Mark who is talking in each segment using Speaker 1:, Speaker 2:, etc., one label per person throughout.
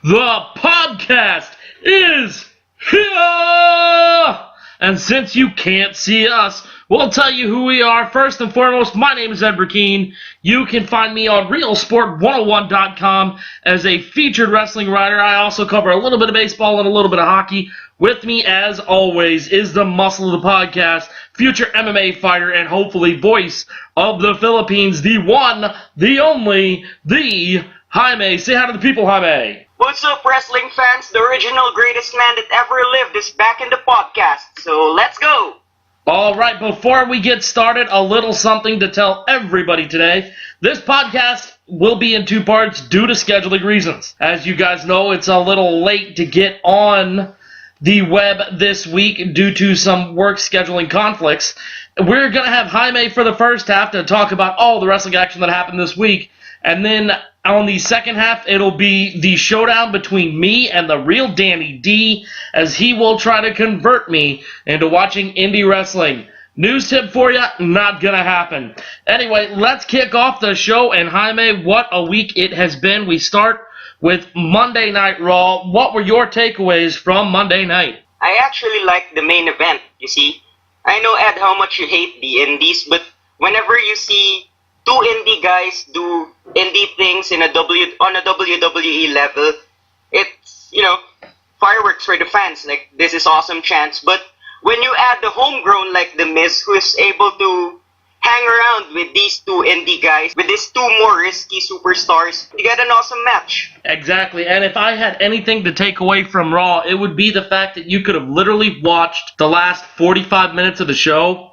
Speaker 1: The podcast is here! And since you can't see us, we'll tell you who we are. First and foremost, my name is Ed Burkeen. You can find me on RealSport101.com as a featured wrestling writer. I also cover a little bit of baseball and a little bit of hockey. With me, as always, is the muscle of the podcast, future MMA fighter, and hopefully voice of the Philippines, the one, the only, the Jaime. Say hi to the people, Jaime.
Speaker 2: What's up, wrestling fans? The original greatest man that ever lived is back in the podcast, so let's go!
Speaker 1: Alright, before we get started, a little something to tell everybody today. This podcast will be in two parts due to scheduling reasons. As you guys know, it's a little late to get on the web this week due to some work scheduling conflicts. We're going to have Jaime for the first half to talk about all the wrestling action that happened this week. And then on the second half, it'll be the showdown between me and the real Danny D, as he will try to convert me into watching indie wrestling. News tip for you, not gonna happen. Anyway, let's kick off the show, and Jaime, what a week it has been. We start with Monday Night Raw. What were your takeaways from Monday night?
Speaker 2: I actually liked the main event, you see. I know, Ed, how much you hate the indies, but whenever you see two indie guys do indie things on a WWE level, it's, fireworks for the fans. Like, this is awesome chance. But when you add the homegrown like The Miz, who is able to hang around with these two indie guys, with these two more risky superstars, you get an awesome match.
Speaker 1: Exactly, and if I had anything to take away from Raw, it would be the fact that you could have literally watched the last 45 minutes of the show,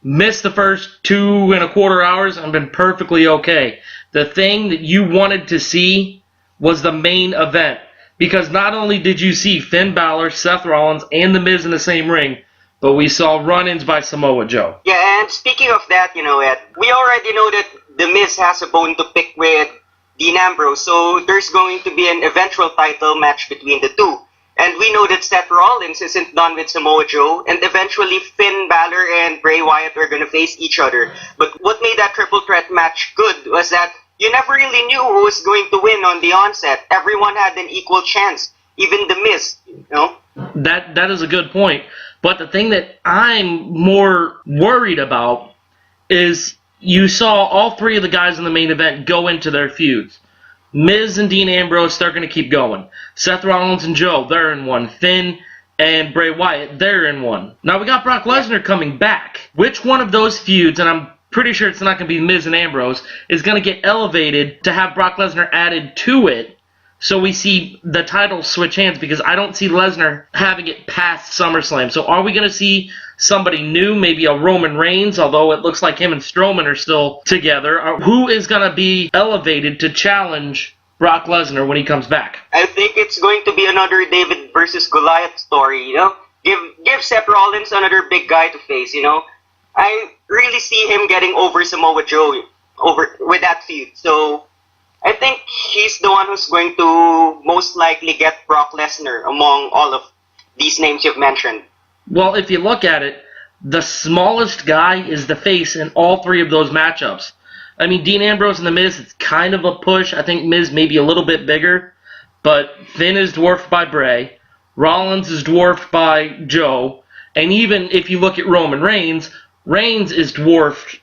Speaker 1: missed the first 2.25 hours, and been perfectly okay. The thing that you wanted to see was the main event, because not only did you see Finn Balor, Seth Rollins, and The Miz in the same ring, but we saw run-ins by Samoa Joe.
Speaker 2: Yeah, and speaking of that, Ed, we already know that The Miz has a bone to pick with Dean Ambrose, so there's going to be an eventual title match between the two. And we know that Seth Rollins isn't done with Samoa Joe, and eventually Finn Balor and Bray Wyatt are going to face each other. But what made that triple threat match good was that you never really knew who was going to win on the onset. Everyone had an equal chance, even The Miz,
Speaker 1: That is a good point. But the thing that I'm more worried about is you saw all three of the guys in the main event go into their feuds. Miz and Dean Ambrose, they're going to keep going. Seth Rollins and Joe, they're in one. Finn and Bray Wyatt, they're in one. Now we got Brock Lesnar coming back. Which one of those feuds, and I'm pretty sure it's not going to be Miz and Ambrose, is going to get elevated to have Brock Lesnar added to it, so we see the title switch hands? Because I don't see Lesnar having it past SummerSlam. So are we going to see somebody new, maybe a Roman Reigns, although it looks like him and Strowman are still together? Who is going to be elevated to challenge Brock Lesnar when he comes back?
Speaker 2: I think it's going to be another David versus Goliath story, Give Seth Rollins another big guy to face, I really see him getting over Samoa Joe with that feud. So I think he's the one who's going to most likely get Brock Lesnar among all of these names you've mentioned.
Speaker 1: Well, if you look at it, the smallest guy is the face in all three of those matchups. I mean, Dean Ambrose and The Miz, it's kind of a push. I think Miz may be a little bit bigger, but Finn is dwarfed by Bray. Rollins is dwarfed by Joe. And even if you look at Roman Reigns, Reigns is dwarfed,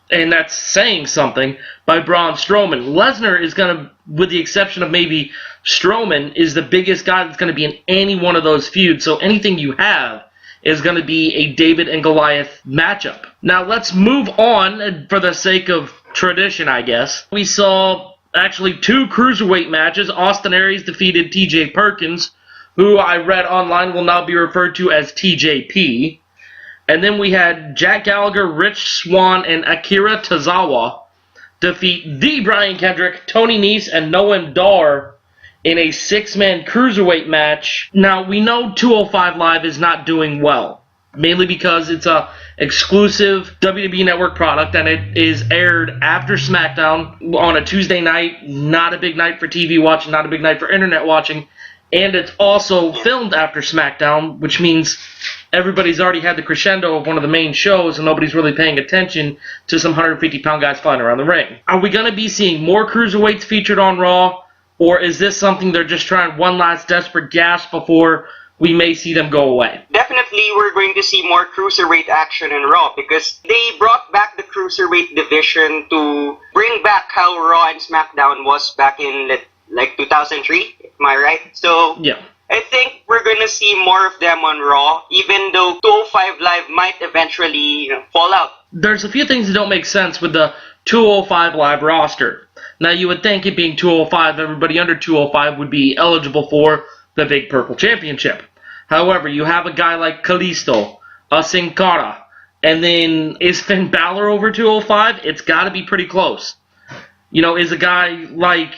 Speaker 1: and that's saying something, by Braun Strowman. Lesnar is going to, with the exception of maybe Strowman, is the biggest guy that's going to be in any one of those feuds. So anything you have is going to be a David and Goliath matchup. Now let's move on for the sake of tradition, I guess. We saw actually two cruiserweight matches. Austin Aries defeated TJ Perkins, who I read online will now be referred to as TJP. And then we had Jack Gallagher, Rich Swann, and Akira Tozawa defeat the Brian Kendrick, Tony Nese, and Noam Dar in a 6-man cruiserweight match. Now, we know 205 Live is not doing well, mainly because it's a exclusive WWE Network product, and it is aired after SmackDown on a Tuesday night. Not a big night for TV watching, not a big night for internet watching. And it's also filmed after SmackDown, which means everybody's already had the crescendo of one of the main shows, and nobody's really paying attention to some 150-pound guys flying around the ring. Are we going to be seeing more cruiserweights featured on Raw? Or is this something they're just trying one last desperate gasp before we may see them go away?
Speaker 2: Definitely, we're going to see more cruiserweight action in Raw because they brought back the cruiserweight division to bring back how Raw and SmackDown was back in like 2003. Am I right? So
Speaker 1: Yeah.
Speaker 2: I think we're going to see more of them on Raw, even though 205 Live might eventually fall out.
Speaker 1: There's a few things that don't make sense with the 205 Live roster. Now, you would think it being 205, everybody under 205 would be eligible for the Big Purple Championship. However, you have a guy like Kalisto, a Sin Cara, and then is Finn Balor over 205? It's got to be pretty close. Is a guy like,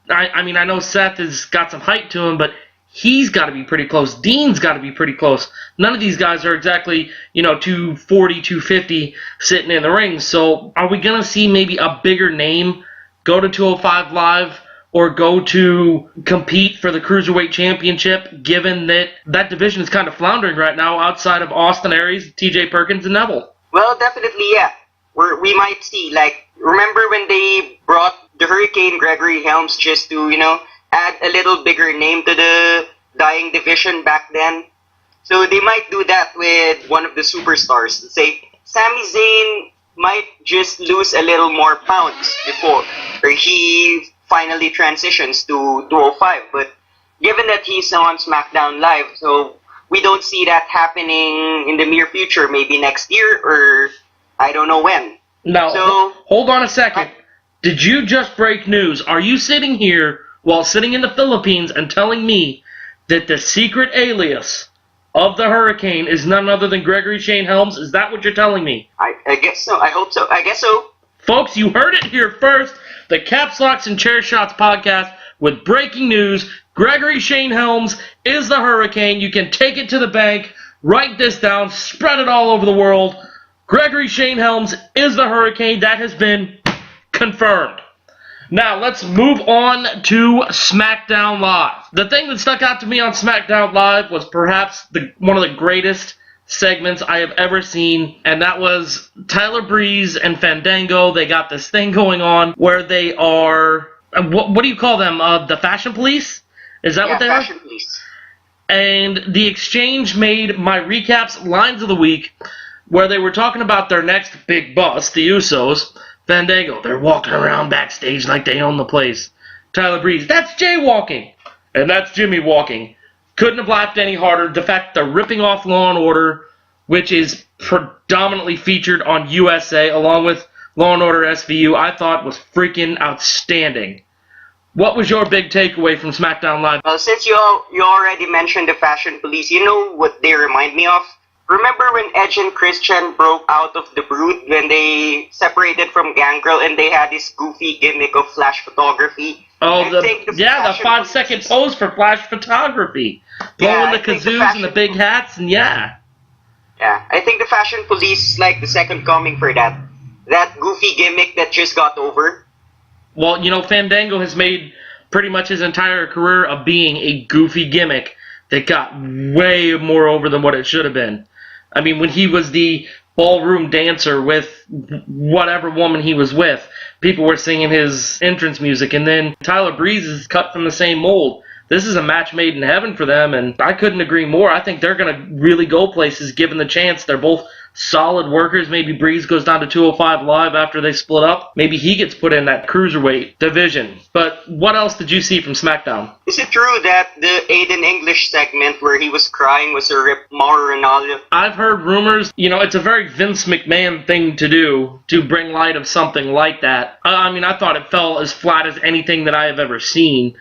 Speaker 1: I know Seth has got some height to him, but he's got to be pretty close. Dean's got to be pretty close. None of these guys are exactly, 240, 250 sitting in the ring. So are we going to see maybe a bigger name go to 205 Live or go to compete for the Cruiserweight Championship, given that that division is kind of floundering right now outside of Austin Aries, TJ Perkins, and Neville?
Speaker 2: Well, definitely, yeah. We might see, remember when they brought the Hurricane Gregory Helms just to, add a little bigger name to the dying division back then? So they might do that with one of the superstars. Say, Sami Zayn might just lose a little more pounds before he finally transitions to 205. But given that he's on SmackDown Live, so we don't see that happening in the near future, maybe next year or I don't know when.
Speaker 1: Now, hold on a second. Did you just break news? Are you sitting here while sitting in the Philippines and telling me that the secret alias of the Hurricane is none other than Gregory Shane Helms? Is that what you're telling me?
Speaker 2: I guess so. I hope so. I guess so.
Speaker 1: Folks, you heard it here first. The Caps Locks and Chair Shots podcast with breaking news. Gregory Shane Helms is the Hurricane. You can take it to the bank. Write this down. Spread it all over the world. Gregory Shane Helms is the Hurricane. That has been confirmed. Now, let's move on to SmackDown Live. The thing that stuck out to me on SmackDown Live was perhaps one of the greatest segments I have ever seen, and that was Tyler Breeze and Fandango. They got this thing going on where they are, what do you call them, the Fashion Police? Is that what they are?
Speaker 2: Fashion Police.
Speaker 1: And the exchange made my recaps lines of the week where they were talking about their next big boss, the Usos. Fandango, they're walking around backstage like they own the place. Tyler Breeze, that's jaywalking. And that's Jimmy walking. Couldn't have laughed any harder. The fact they're ripping off Law & Order, which is predominantly featured on USA, along with Law & Order SVU, I thought was freaking outstanding. What was your big takeaway from SmackDown Live?
Speaker 2: Well, since you already mentioned the Fashion Police, you know what they remind me of? Remember when Edge and Christian broke out of the Brood when they separated from Gangrel and they had this goofy gimmick of flash photography?
Speaker 1: Oh, the 5-second pose for flash photography. Blowing the kazoos and the big hats, and yeah.
Speaker 2: Yeah, I think the Fashion Police is like the second coming for that. That goofy gimmick that just got over.
Speaker 1: Well, Fandango has made pretty much his entire career of being a goofy gimmick that got way more over than what it should have been. I mean, when he was the ballroom dancer with whatever woman he was with, people were singing his entrance music, and then Tyler Breeze is cut from the same mold. This is a match made in heaven for them, and I couldn't agree more. I think they're going to really go places given the chance. They're both solid workers. Maybe Breeze goes down to 205 Live after they split up. Maybe he gets put in that cruiserweight division. But what else did you see from SmackDown?
Speaker 2: Is it true that the Aiden English segment where he was crying was a rip Mauro Ronaldo?
Speaker 1: I've heard rumors. It's a very Vince McMahon thing to do, to bring light of something like that. I thought it fell as flat as anything that I have ever seen.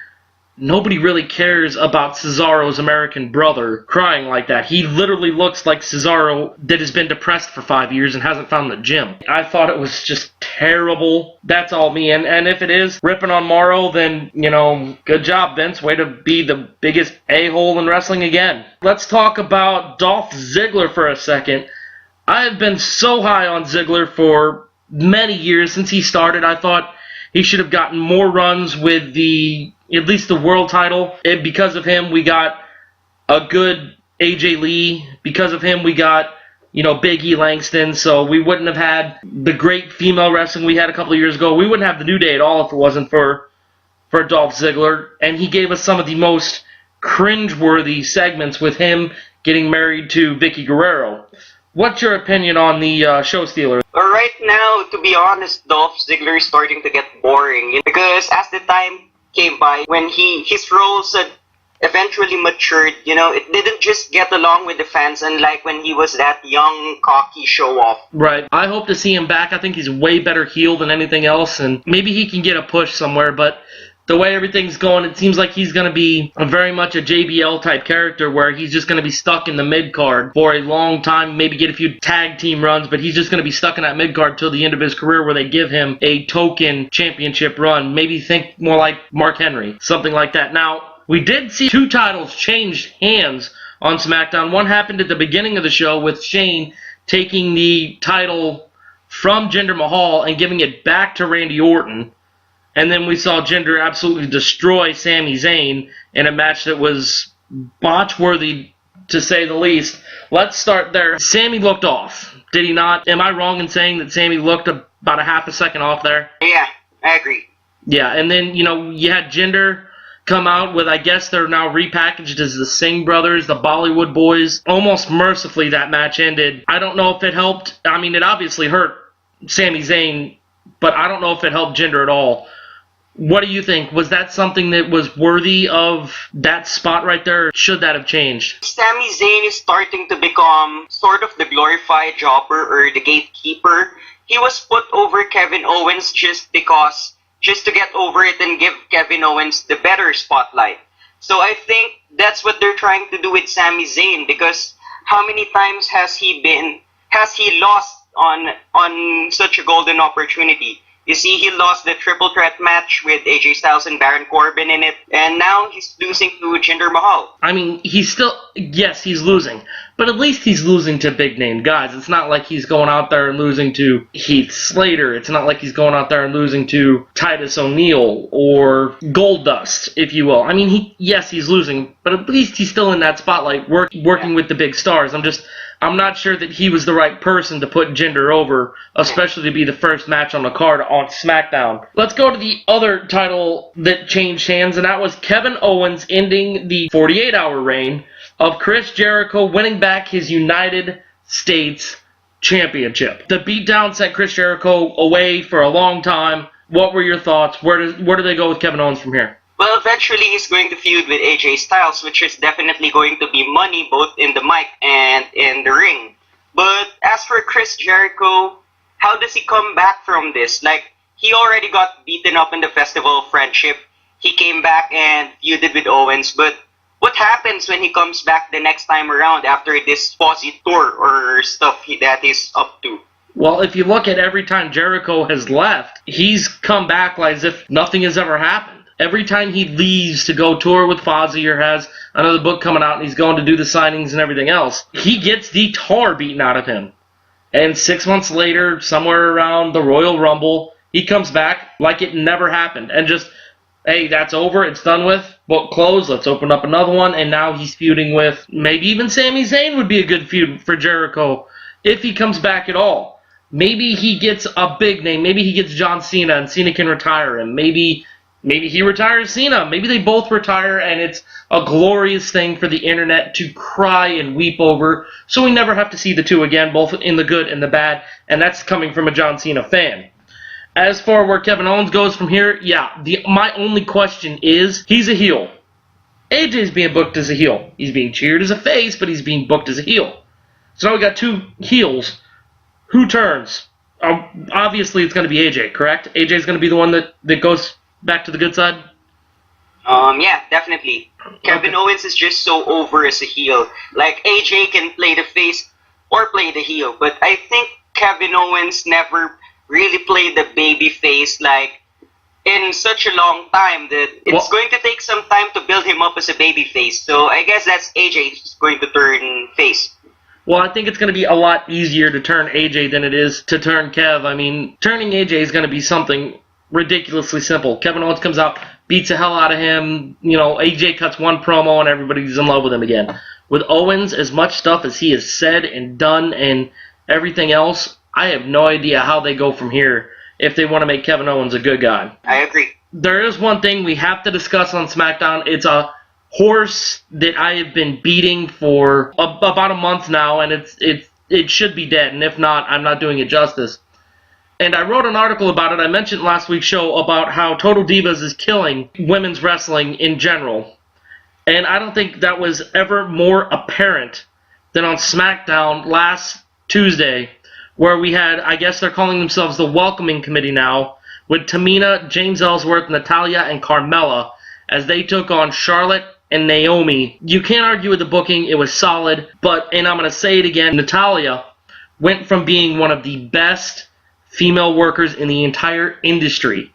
Speaker 1: Nobody really cares about Cesaro's American brother crying like that. He literally looks like Cesaro that has been depressed for 5 years and hasn't found the gym. I thought it was just terrible. That's all me. And if it is ripping on Morrow, then, good job, Vince. Way to be the biggest a-hole in wrestling again. Let's talk about Dolph Ziggler for a second. I have been so high on Ziggler for many years. Since he started, I thought he should have gotten more runs with at least the world title. Because of him, we got a good AJ Lee. Because of him, we got, Big E Langston. So we wouldn't have had the great female wrestling we had a couple of years ago. We wouldn't have the New Day at all if it wasn't for for Dolph Ziggler, and he gave us some of the most cringeworthy segments with him getting married to Vicky Guerrero. What's your opinion on the show stealer?
Speaker 2: Right now, to be honest, Dolph Ziggler is starting to get boring because as the time came by, when his roles had eventually matured, it didn't just get along with the fans, unlike when he was that young, cocky show-off.
Speaker 1: Right. I hope to see him back. I think he's way better heel than anything else, and maybe he can get a push somewhere, but the way everything's going, it seems like he's going to be very much a JBL type character where he's just going to be stuck in the mid-card for a long time, maybe get a few tag team runs, but he's just going to be stuck in that mid-card till the end of his career where they give him a token championship run. Maybe think more like Mark Henry, something like that. Now, we did see 2 titles change hands on SmackDown. One happened at the beginning of the show with Shane taking the title from Jinder Mahal and giving it back to Randy Orton. And then we saw Jinder absolutely destroy Sami Zayn in a match that was botch-worthy, to say the least. Let's start there. Sami looked off, did he not? Am I wrong in saying that Sami looked about a half a second off there?
Speaker 2: Yeah, I agree.
Speaker 1: Yeah, and then, you had Jinder come out with, I guess they're now repackaged as the Singh brothers, the Bollywood boys. Almost mercifully, that match ended. I don't know if it helped. I mean, it obviously hurt Sami Zayn, but I don't know if it helped Jinder at all. What do you think? Was that something that was worthy of that spot right there? Or should that have changed?
Speaker 2: Sami Zayn is starting to become sort of the glorified jobber or the gatekeeper. He was put over Kevin Owens just to get over it and give Kevin Owens the better spotlight. So I think that's what they're trying to do with Sami Zayn, because how many times has he lost on such a golden opportunity? You see, he lost the triple threat match with AJ Styles and Baron Corbin in it, and now he's losing to Jinder Mahal.
Speaker 1: I mean, he's losing, but at least he's losing to big-name guys. It's not like he's going out there and losing to Heath Slater. It's not like he's going out there and losing to Titus O'Neil or Goldust, if you will. I mean, he's losing, but at least he's still in that spotlight working with the big stars. I'm not sure that he was the right person to put Jinder over, especially to be the first match on the card on SmackDown. Let's go to the other title that changed hands, and that was Kevin Owens ending the 48-hour reign of Chris Jericho winning back his United States Championship. The beatdown sent Chris Jericho away for a long time. What were your thoughts? Where do they go with Kevin Owens from here?
Speaker 2: Well, eventually he's going to feud with AJ Styles, which is definitely going to be money both in the mic and in the ring. But as for Chris Jericho, how does he come back from this? Like, he already got beaten up in the Festival of Friendship. He came back and feuded with Owens, but what happens when he comes back the next time around after this Aussie tour or stuff that he's up to?
Speaker 1: Well, if you look at every time Jericho has left, he's come back like as if nothing has ever happened. Every time he leaves to go tour with Fozzy or has another book coming out and he's going to do the signings and everything else, he gets the tar beaten out of him. And 6 months later, somewhere around the Royal Rumble, he comes back like it never happened. And just, hey, that's over, it's done with, book closed, let's open up another one. And now he's feuding with, maybe even Sami Zayn would be a good feud for Jericho if he comes back at all. Maybe he gets a big name. Maybe he gets John Cena and Cena can retire him. Maybe he retires Cena. Maybe they both retire and it's a glorious thing for the internet to cry and weep over, so we never have to see the two again, both in the good and the bad, and that's coming from a John Cena fan. As for where Kevin Owens goes from here, my only question is, he's a heel. AJ's being booked as a heel. He's being cheered as a face, but he's being booked as a heel. So now we got 2 heels. Who turns? Obviously it's going to be AJ, correct? AJ's going to be the one that goes back to the good side?
Speaker 2: Yeah, definitely. Kevin Owens is just so over as a heel. Like, AJ can play the face or play the heel, but I think Kevin Owens never really played the baby face like in such a long time that it's going to take some time to build him up as a baby face. So I guess that's AJ who's going to turn face.
Speaker 1: Well, I think it's going to be a lot easier to turn AJ than it is to turn Kev. I mean, turning AJ is going to be something ridiculously simple. Kevin Owens comes out, beats the hell out of him. AJ cuts one promo and everybody's in love with him again. With Owens, as much stuff as he has said and done and everything else, I have no idea how they go from here if they want to make Kevin Owens a good guy.
Speaker 2: I agree.
Speaker 1: there is one thing we have to discuss on SmackDown. It's a horse that I have been beating for about a month now, and it should be dead, and if not, I'm not doing it justice. And I wrote an article about it. I mentioned last week's show about how Total Divas is killing women's wrestling in general. And I don't think that was ever more apparent than on SmackDown last Tuesday, where we had, I guess they're calling themselves the Welcoming Committee now, with Tamina, James Ellsworth, Natalya, and Carmella, as they took on Charlotte and Naomi. You can't argue with the booking. It was solid. But, and I'm going to say it again, Natalya went from being one of the best female workers in the entire industry.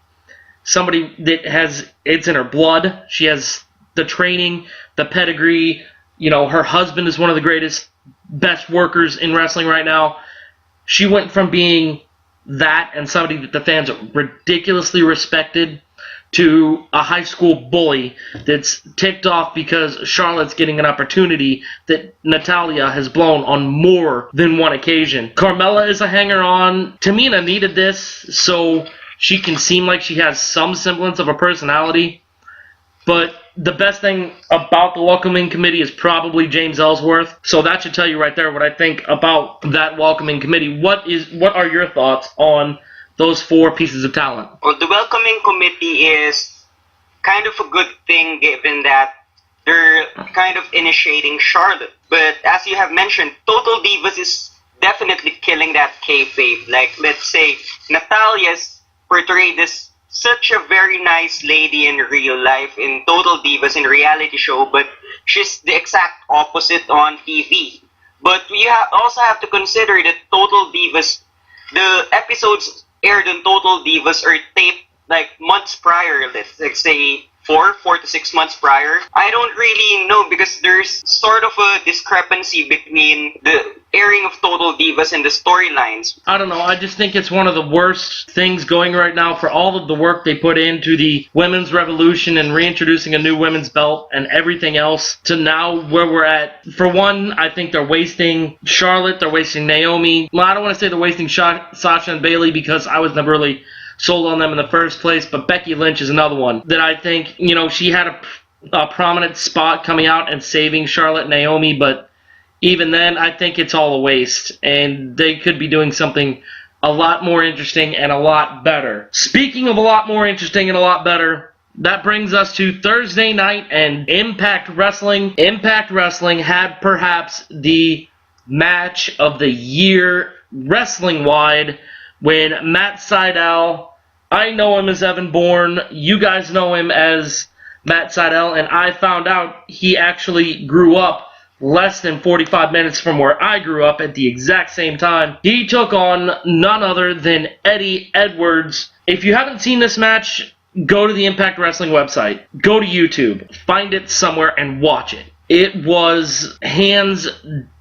Speaker 1: Somebody that has, it's in her blood. She has the training, the pedigree. You know, her husband is one of the greatest, best workers in wrestling right now. She went from being that and somebody that the fans ridiculously respected to a high school bully that's ticked off because Charlotte's getting an opportunity that Natalya has blown on more than one occasion. Carmella is a hanger-on. Tamina needed this so she can seem like she has some semblance of a personality. But the best thing about the Welcoming Committee is probably James Ellsworth. So that should tell you right there what I think about that Welcoming Committee. What are your thoughts on those four pieces of talent?
Speaker 2: Well, the Welcoming Committee is kind of a good thing given that they're kind of initiating Charlotte. But as you have mentioned, Total Divas is definitely killing that kayfabe. Like, let's say, Natalya's portrayed as such a very nice lady in real life in Total Divas in reality show, but she's the exact opposite on TV. But we also have to consider that Total Divas, the episodes aired on Total Divas are taped like months prior, let's say 4 to 6 months prior. I don't really know because there's sort of a discrepancy between the airing of Total Divas and the storylines.
Speaker 1: I don't know. I just think it's one of the worst things going right now for all of the work they put into the women's revolution and reintroducing a new women's belt and everything else to now where we're at. For one, I think they're wasting Charlotte. They're wasting Naomi. Well, I don't want to say they're wasting Sasha and Bayley because I was never really sold on them in the first place, but Becky Lynch is another one that I think, you know, she had a prominent spot coming out and saving Charlotte and Naomi, but even then, I think it's all a waste, and they could be doing something a lot more interesting and a lot better. Speaking of a lot more interesting and a lot better, that brings us to Thursday night and Impact Wrestling. Impact Wrestling had perhaps the match of the year wrestling-wide when Matt Sydal, I know him as Evan Bourne, you guys know him as Matt Sydal, and I found out he actually grew up less than 45 minutes from where I grew up at the exact same time. He took on none other than Eddie Edwards. If you haven't seen this match, go to the Impact Wrestling website. Go to YouTube. Find it somewhere and watch it. It was hands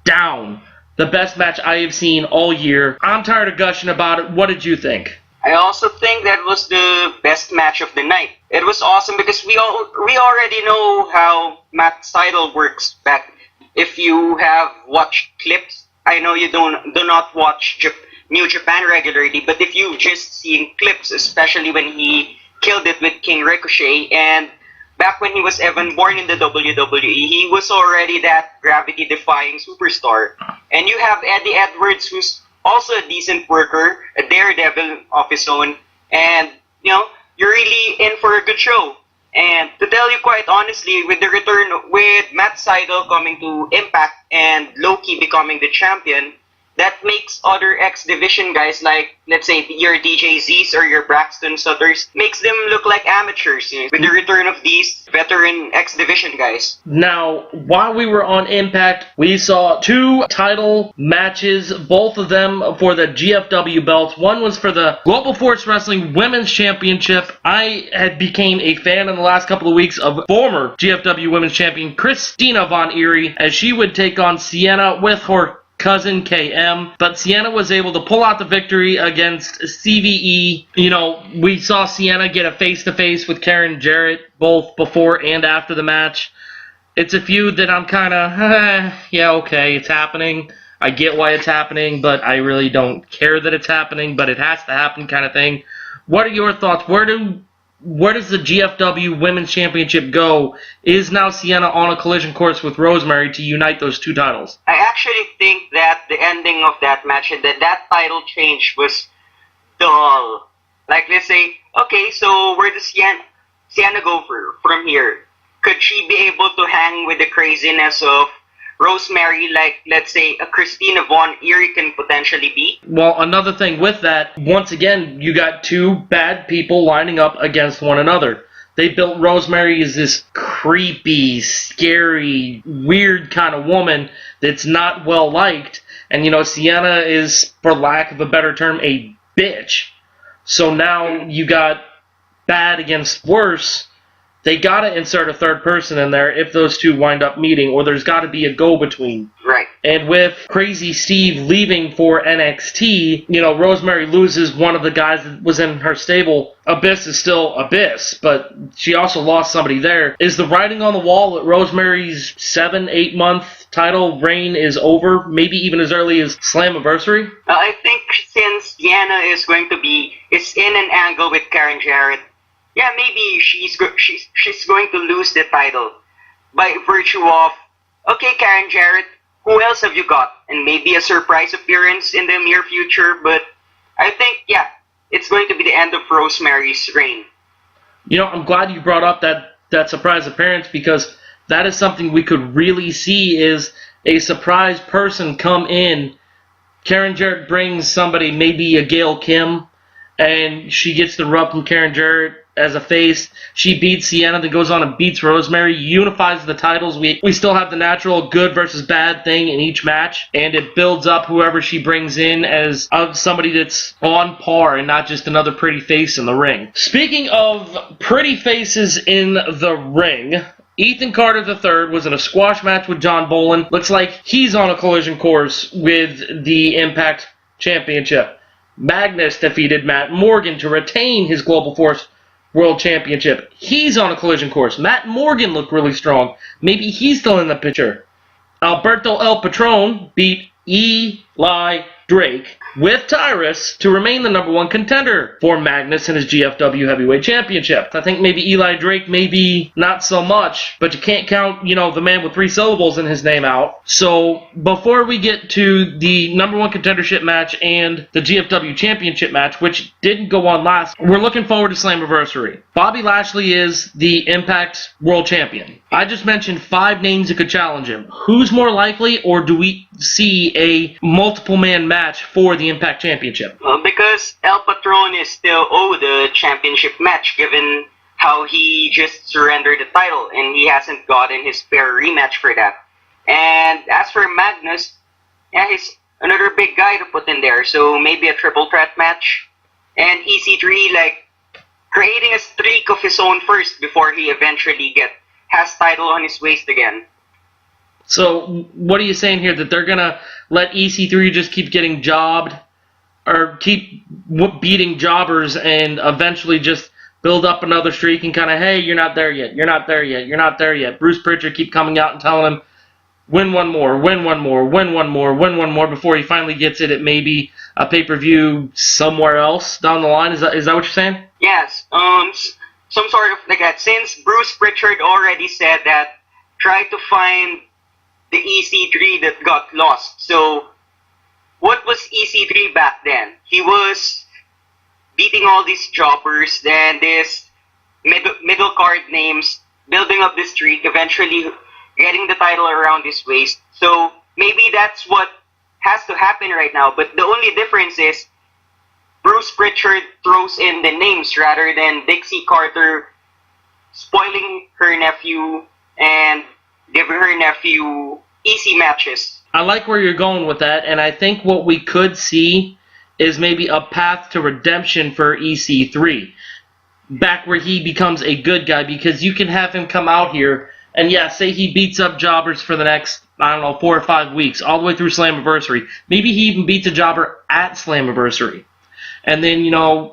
Speaker 1: down the best match I have seen all year. I'm tired of gushing about it. What did you think?
Speaker 2: I also think that was the best match of the night. It was awesome because we already know how Matt Sydal works back. If you have watched clips, I know you do not watch New Japan regularly, but if you've just seen clips, especially when he killed it with King Ricochet, and back when he was Evan Bourne in the WWE, he was already that gravity-defying superstar. And you have Eddie Edwards, who's also a decent worker, a daredevil of his own, and, you know, you're really in for a good show. And to tell you quite honestly, with the return, with Matt Sydal coming to Impact and Loki becoming the champion, that makes other X-Division guys like, let's say, your DJZs or your Braxton Sutters, makes them look like amateurs, you know, with the return of these veteran X-Division guys.
Speaker 1: Now, while we were on Impact, we saw two title matches, both of them for the GFW belts. One was for the Global Force Wrestling Women's Championship. I had became a fan in the last couple of weeks of former GFW Women's Champion Christina Von Eerie, as she would take on Sienna with her cousin KM, but Sienna was able to pull out the victory against CVE. You know, we saw Sienna get a face-to-face with Karen Jarrett both before and after the match. It's a feud that I'm kind of, yeah, okay, it's happening. I get why it's happening, but I really don't care that it's happening, but it has to happen kind of thing. What are your thoughts? Where do where does the GFW Women's Championship go? Is now Sienna on a collision course with Rosemary to unite those two titles?
Speaker 2: I actually think that the ending of that match and that title change was dull. Like, let's say, okay, so where does Sienna go from here? Could she be able to hang with the craziness of Rosemary, like, let's say, a Christina Von Eerie can potentially be?
Speaker 1: Well, another thing with that, once again, you got two bad people lining up against one another. They built Rosemary as this creepy, scary, weird kind of woman that's not well liked. And, Sienna is, for lack of a better term, a bitch. So now you got bad against worse. They gotta insert a third person in there if those two wind up meeting, or there's gotta be a go-between.
Speaker 2: Right.
Speaker 1: And with Crazy Steve leaving for NXT, Rosemary loses one of the guys that was in her stable. Abyss is still Abyss, but she also lost somebody there. Is the writing on the wall that Rosemary's 7-8 month title reign is over, maybe even as early as Slammiversary?
Speaker 2: I think since Sienna is in an angle with Karen Jarrett, yeah, maybe she's going to lose the title by virtue of, okay, Karen Jarrett, who else have you got? And maybe a surprise appearance in the near future, but I think, yeah, it's going to be the end of Rosemary's reign.
Speaker 1: I'm glad you brought up that surprise appearance, because that is something we could really see is a surprise person come in. Karen Jarrett brings somebody, maybe a Gail Kim, and she gets the rub from Karen Jarrett as a face. She beats Sienna, then goes on and beats Rosemary, unifies the titles. We still have the natural good versus bad thing in each match, and it builds up whoever she brings in as somebody that's on par and not just another pretty face in the ring. Speaking of pretty faces in the ring, Ethan Carter III was in a squash match with John Bolin. Looks like he's on a collision course with the Impact Championship. Magnus defeated Matt Morgan to retain his Global Force World Championship. He's on a collision course. Matt Morgan looked really strong. Maybe he's still in the picture. Alberto El Patron beat Eli Drake with Tyrus to remain the number one contender for Magnus in his GFW Heavyweight Championship. I think maybe Eli Drake, maybe not so much, but you can't count, the man with 3 syllables in his name out. So before we get to the number one contendership match and the GFW Championship match, which didn't go on last, we're looking forward to Slammiversary. Bobby Lashley is the Impact World Champion. I just mentioned 5 names that could challenge him. Who's more likely, or do we see a multiple-man match for the Impact Championship?
Speaker 2: Well, because El Patron is still owed the championship match, given how he just surrendered the title, and he hasn't gotten his fair rematch for that. And as for Magnus, yeah, he's another big guy to put in there, so maybe a triple threat match. And EC3, creating a streak of his own first before he eventually has title on his waist again.
Speaker 1: So, what are you saying here? That they're going to let EC3 just keep getting jobbed? Or keep beating jobbers and eventually just build up another streak and kind of, hey, you're not there yet, you're not there yet, you're not there yet. Bruce Pritchard keep coming out and telling him, win one more, win one more, win one more, win one more, before he finally gets it at maybe a pay-per-view somewhere else down the line. Is that what you're saying?
Speaker 2: Yes. Some sort of like that. Since Bruce Pritchard already said that, try to find the EC3 that got lost. So, what was EC3 back then? He was beating all these jobbers, then this middle card names, building up the streak, eventually getting the title around his waist. So, maybe that's what has to happen right now. But the only difference is Bruce Pritchard throws in the names rather than Dixie Carter spoiling her nephew and giving her nephew easy matches.
Speaker 1: I like where you're going with that, and I think what we could see is maybe a path to redemption for EC3. Back where he becomes a good guy, because you can have him come out here and, yeah, say he beats up jobbers for the next, 4 or 5 weeks, all the way through Slammiversary. Maybe he even beats a jobber at Slammiversary. And then,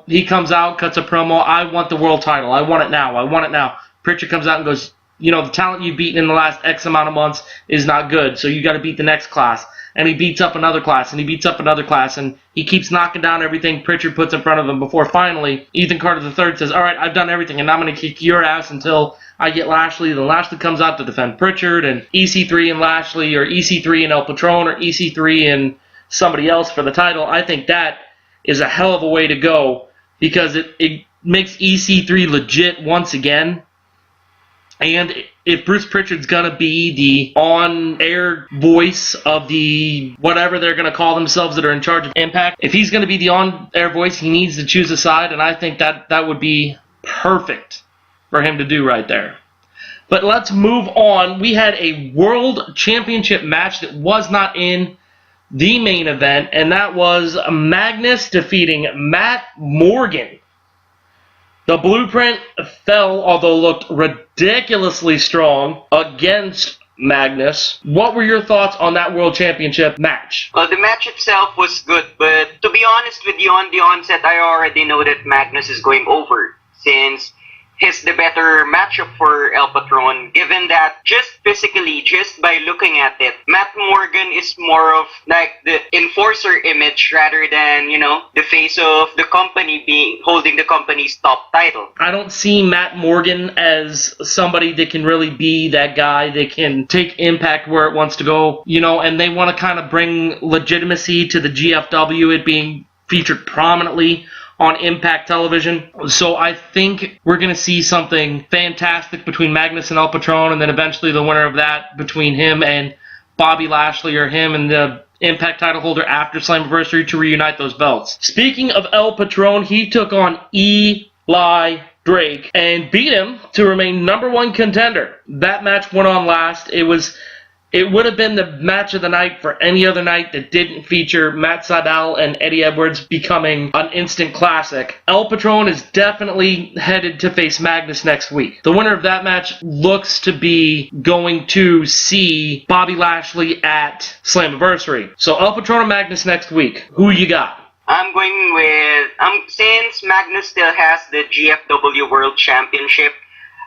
Speaker 1: he comes out, cuts a promo, I want the world title, I want it now, I want it now. Pritchard comes out and goes, the talent you've beaten in the last X amount of months is not good, so you got to beat the next class. and he beats up another class, and he beats up another class, and he keeps knocking down everything Pritchard puts in front of him before finally Ethan Carter III says, all right, I've done everything, and I'm going to kick your ass until I get Lashley. Then Lashley comes out to defend Pritchard, and EC3 and Lashley, or EC3 and El Patron, or EC3 and somebody else for the title. I think that is a hell of a way to go, because it makes EC3 legit once again. And if Bruce Pritchard's going to be the on-air voice of the whatever they're going to call themselves that are in charge of Impact, if he's going to be the on-air voice, he needs to choose a side, and I think that would be perfect for him to do right there. But let's move on. We had a World Championship match that was not in the main event, and that was Magnus defeating Matt Morgan. The Blueprint fell, although looked ridiculously strong, against Magnus. What were your thoughts on that World Championship match?
Speaker 2: Well, the match itself was good, but to be honest with you, on the onset, I already know that Magnus is going over, since he's the better matchup for El Patron, given that just physically, just by looking at it, Matt Morgan is more of like the enforcer image rather than, the face of the company holding the company's top title.
Speaker 1: I don't see Matt Morgan as somebody that can really be that guy that can take Impact where it wants to go, and they want to kind of bring legitimacy to the GFW, it being featured prominently on Impact Television. So I think we're going to see something fantastic between Magnus and El Patron, and then eventually the winner of that between him and Bobby Lashley, or him and the Impact title holder after Slammiversary, to reunite those belts. Speaking of El Patron, he took on Eli Drake and beat him to remain #1 contender. That match went on last. It would have been the match of the night for any other night that didn't feature Matt Sydal and Eddie Edwards becoming an instant classic. El Patron is definitely headed to face Magnus next week. The winner of that match looks to be going to see Bobby Lashley at Slammiversary. So El Patron and Magnus next week. Who you got?
Speaker 2: I'm going with, since Magnus still has the GFW World Championship,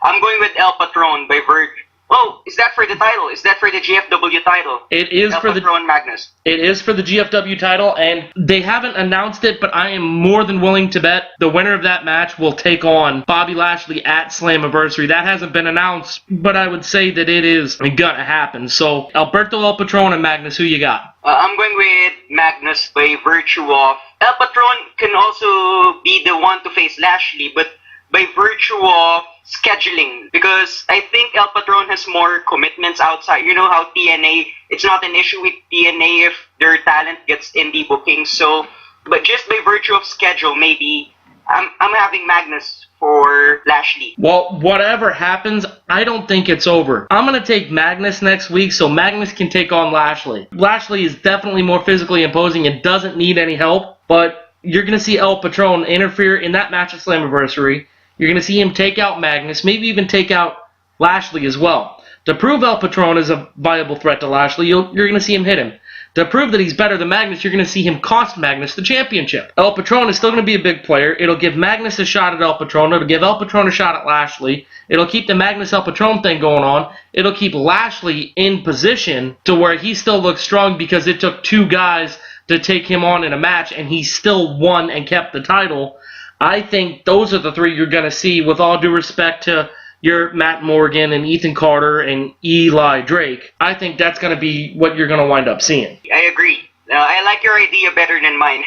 Speaker 2: I'm going with El Patron by virtue. Oh, is that for the title? Is that for the GFW title?
Speaker 1: It is
Speaker 2: El
Speaker 1: for
Speaker 2: Patron Magnus.
Speaker 1: It is for the GFW title, and they haven't announced it, but I am more than willing to bet the winner of that match will take on Bobby Lashley at Slammiversary. That hasn't been announced, but I would say that it is gonna happen. So, Alberto, El Patron, and Magnus, who you got?
Speaker 2: I'm going with Magnus by virtue of El Patron can also be the one to face Lashley, but by virtue of scheduling, because I think El Patron has more commitments outside. You know how TNA, it's not an issue with TNA if their talent gets indie bookings. So, but just by virtue of schedule, maybe I'm having Magnus for Lashley.
Speaker 1: Well, whatever happens, I don't think it's over. I'm going to take Magnus next week so Magnus can take on Lashley. Lashley is definitely more physically imposing and doesn't need any help, but you're going to see El Patron interfere in that match at Slammiversary. You're going to see him take out Magnus, maybe even take out Lashley as well. To prove El Patron is a viable threat to Lashley, you're going to see him hit him. To prove that he's better than Magnus, you're going to see him cost Magnus the championship. El Patron is still going to be a big player. It'll give Magnus a shot at El Patron. It'll give El Patron a shot at Lashley. It'll keep the Magnus El Patron thing going on. It'll keep Lashley in position to where he still looks strong, because it took two guys to take him on in a match, and he still won and kept the title. I think those are the three you're going to see, with all due respect to your Matt Morgan and Ethan Carter and Eli Drake. I think that's going to be what you're going to wind up seeing.
Speaker 2: I agree. I like your idea better than mine.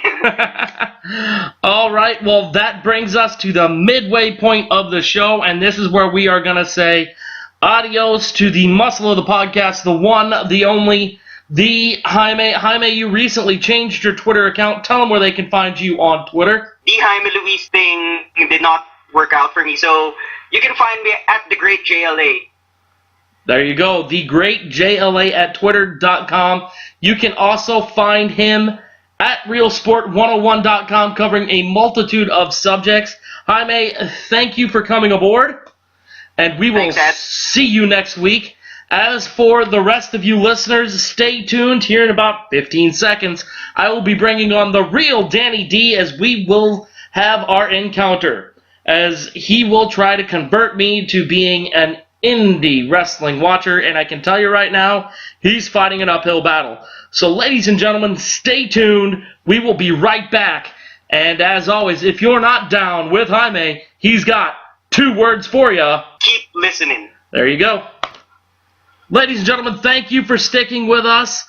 Speaker 1: All right, well, that brings us to the midway point of the show, and this is where we are going to say adios to the muscle of the podcast, the one, the only, the Jaime. Jaime, you recently changed your Twitter account. Tell them where they can find you on Twitter.
Speaker 2: The Jaime Luis thing did not work out for me, so you can find me at The Great JLA.
Speaker 1: There you go, The Great JLA at Twitter.com. You can also find him at RealSport101.com, covering a multitude of subjects. Jaime, thank you for coming aboard, and we will see you next week. As for the rest of you listeners, stay tuned. Here in about 15 seconds, I will be bringing on the real Danny D, as we will have our encounter, as he will try to convert me to being an indie wrestling watcher, and I can tell you right now, he's fighting an uphill battle. So ladies and gentlemen, stay tuned. We will be right back. And as always, if you're not down with Jaime, he's got 2 words for you.
Speaker 2: Keep listening.
Speaker 1: There you go. Ladies and gentlemen, thank you for sticking with us.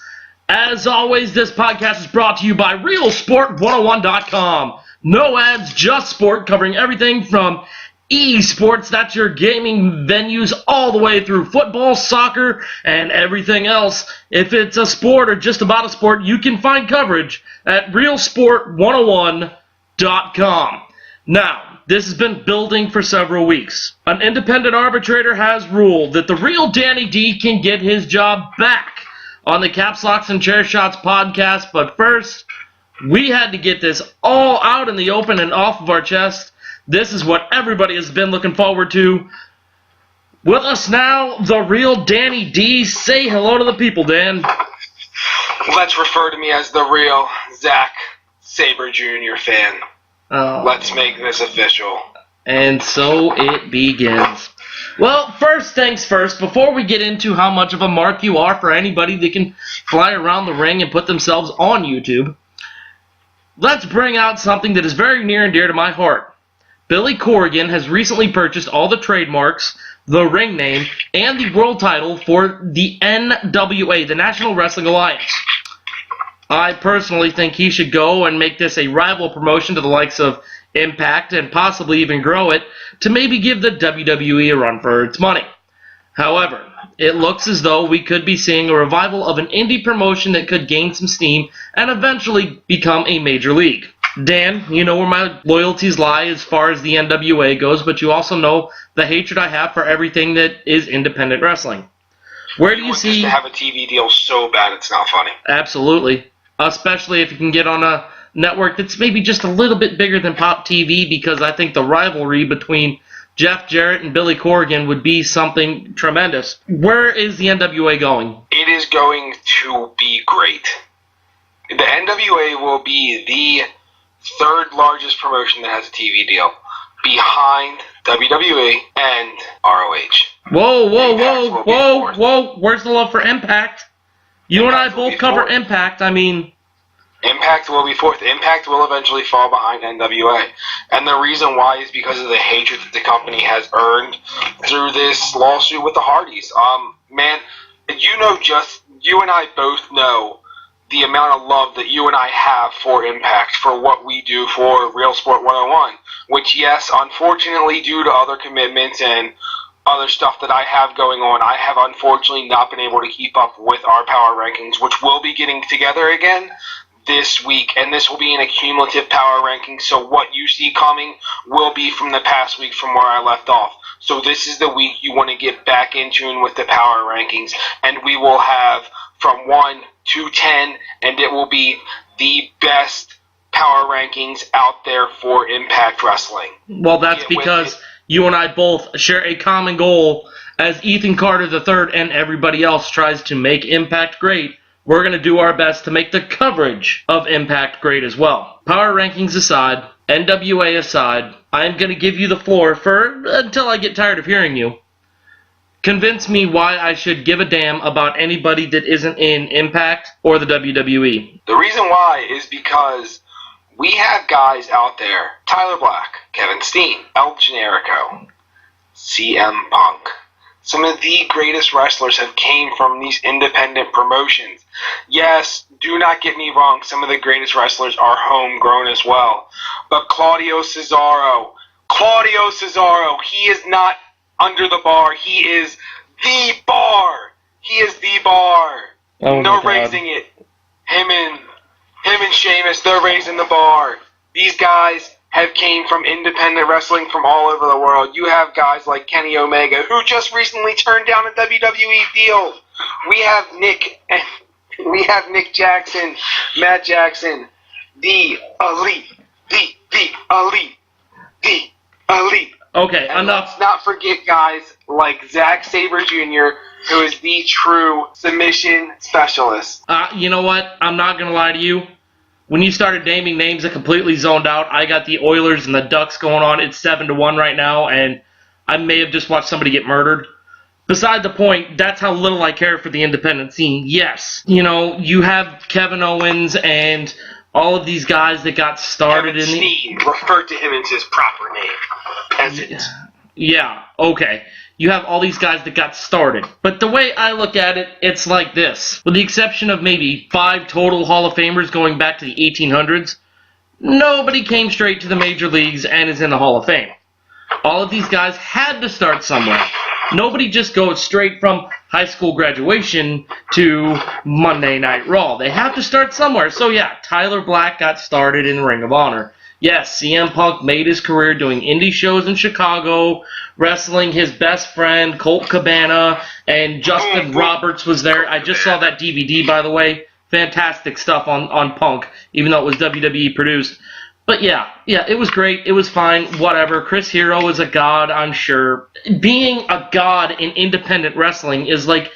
Speaker 1: As always, this podcast is brought to you by RealSport101.com. No ads, just sport, covering everything from esports, that's your gaming venues, all the way through football, soccer, and everything else. If it's a sport or just about a sport, you can find coverage at RealSport101.com. Now, this has been building for several weeks. An independent arbitrator has ruled that the real Danny D can get his job back on the Caps Locks and Chair Shots podcast, but first, we had to get this all out in the open and off of our chest. This is what everybody has been looking forward to. With us now, the real Danny D. Say hello to the people, Dan.
Speaker 3: Let's refer to me as the real Zack Sabre Jr. fan.
Speaker 1: Oh.
Speaker 3: Let's make this official.
Speaker 1: And so it begins. Well, first things first, before we get into how much of a mark you are for anybody that can fly around the ring and put themselves on YouTube, let's bring out something that is very near and dear to my heart. Billy Corgan has recently purchased all the trademarks, the ring name, and the world title for the NWA, the National Wrestling Alliance. I personally think he should go and make this a rival promotion to the likes of Impact and possibly even grow it to maybe give the WWE a run for its money. However, it looks as though we could be seeing a revival of an indie promotion that could gain some steam and eventually become a major league. Dan, you know where my loyalties lie as far as the NWA goes, but you also know the hatred I have for everything that is independent wrestling. Where do you see...
Speaker 3: to have a TV deal so bad it's not funny.
Speaker 1: Absolutely. Especially if you can get on a network that's maybe just a little bit bigger than Pop TV, because I think the rivalry between Jeff Jarrett and Billy Corgan would be something tremendous. Where is the NWA going?
Speaker 3: It is going to be great. The NWA will be the 3rd largest promotion that has a TV deal, behind WWE and ROH.
Speaker 1: Whoa. Where's the love for Impact? You and I both cover Impact. I mean...
Speaker 3: Impact will be 4th. Impact will eventually fall behind NWA. And the reason why is because of the hatred that the company has earned through this lawsuit with the Hardys. Man, you and I both know the amount of love that you and I have for Impact, for what we do for Real Sport 101. Which, yes, unfortunately, due to other commitments and other stuff that I have going on, I have unfortunately not been able to keep up with our power rankings, which we'll be getting together again this week, and this will be in a cumulative power ranking, so what you see coming will be from the past week from where I left off. So this is the week you want to get back in tune with the power rankings, and we will have from 1 to 10, and it will be the best power rankings out there for Impact Wrestling.
Speaker 1: Well, that's because you and I both share a common goal. As Ethan Carter III and everybody else tries to make Impact great, we're going to do our best to make the coverage of Impact great as well. Power rankings aside, NWA aside, I'm going to give you the floor until I get tired of hearing you. Convince me why I should give a damn about anybody that isn't in Impact or the WWE.
Speaker 3: The reason why is because we have guys out there: Tyler Black, Kevin Steen, El Generico, CM Punk. Some of the greatest wrestlers have came from these independent promotions. Yes, do not get me wrong, some of the greatest wrestlers are homegrown as well. But Claudio Cesaro, he is not under the bar. He is the bar.
Speaker 1: Oh,
Speaker 3: no raising it. Him and Sheamus, they're raising the bar. These guys have came from independent wrestling from all over the world. You have guys like Kenny Omega, who just recently turned down a WWE deal. We have Nick Jackson, Matt Jackson, the elite.
Speaker 1: Okay,
Speaker 3: And
Speaker 1: enough.
Speaker 3: let's not forget guys like Zack Sabre Jr., who is the true submission specialist.
Speaker 1: You know what? I'm not going to lie to you. When you started naming names, I completely zoned out. I got the Oilers and the Ducks going on. It's 7-1 right now, and I may have just watched somebody get murdered. Beside the point, that's how little I care for the independent scene. Yes, you know, you have Kevin Owens and all of these guys that got started
Speaker 3: Kevin
Speaker 1: in the...
Speaker 3: Steen, refer to him as his proper name. Peasant.
Speaker 1: Yeah, okay. You have all these guys that got started. But the way I look at it, it's like this. With the exception of maybe 5 total Hall of Famers going back to the 1800s, nobody came straight to the major leagues and is in the Hall of Fame. All of these guys had to start somewhere. Nobody just goes straight from high school graduation to Monday Night Raw. They have to start somewhere. So yeah, Tyler Black got started in Ring of Honor. Yes, CM Punk made his career doing indie shows in Chicago, wrestling his best friend, Colt Cabana, and Justin Roberts was there. I just saw that DVD, by the way. Fantastic stuff on Punk, even though it was WWE produced. But yeah, it was great. It was fine. Whatever. Chris Hero is a god, I'm sure. Being a god in independent wrestling is like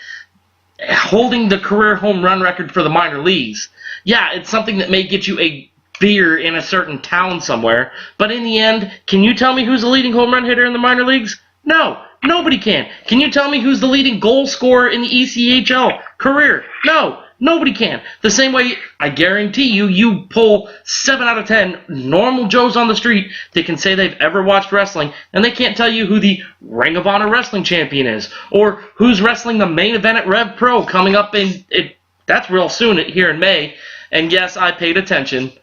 Speaker 1: holding the career home run record for the minor leagues. Yeah, it's something that may get you a beer in a certain town somewhere, but in the end, can you tell me who's the leading home run hitter in the minor leagues? No, nobody can. Can you tell me who's the leading goal scorer in the ECHL career? No, nobody can. The same way, I guarantee you pull 7 out of 10 normal Joes on the street that can say they've ever watched wrestling, and they can't tell you who the Ring of Honor wrestling champion is, or who's wrestling the main event at Rev Pro coming up that's real soon here in May, and yes, I paid attention.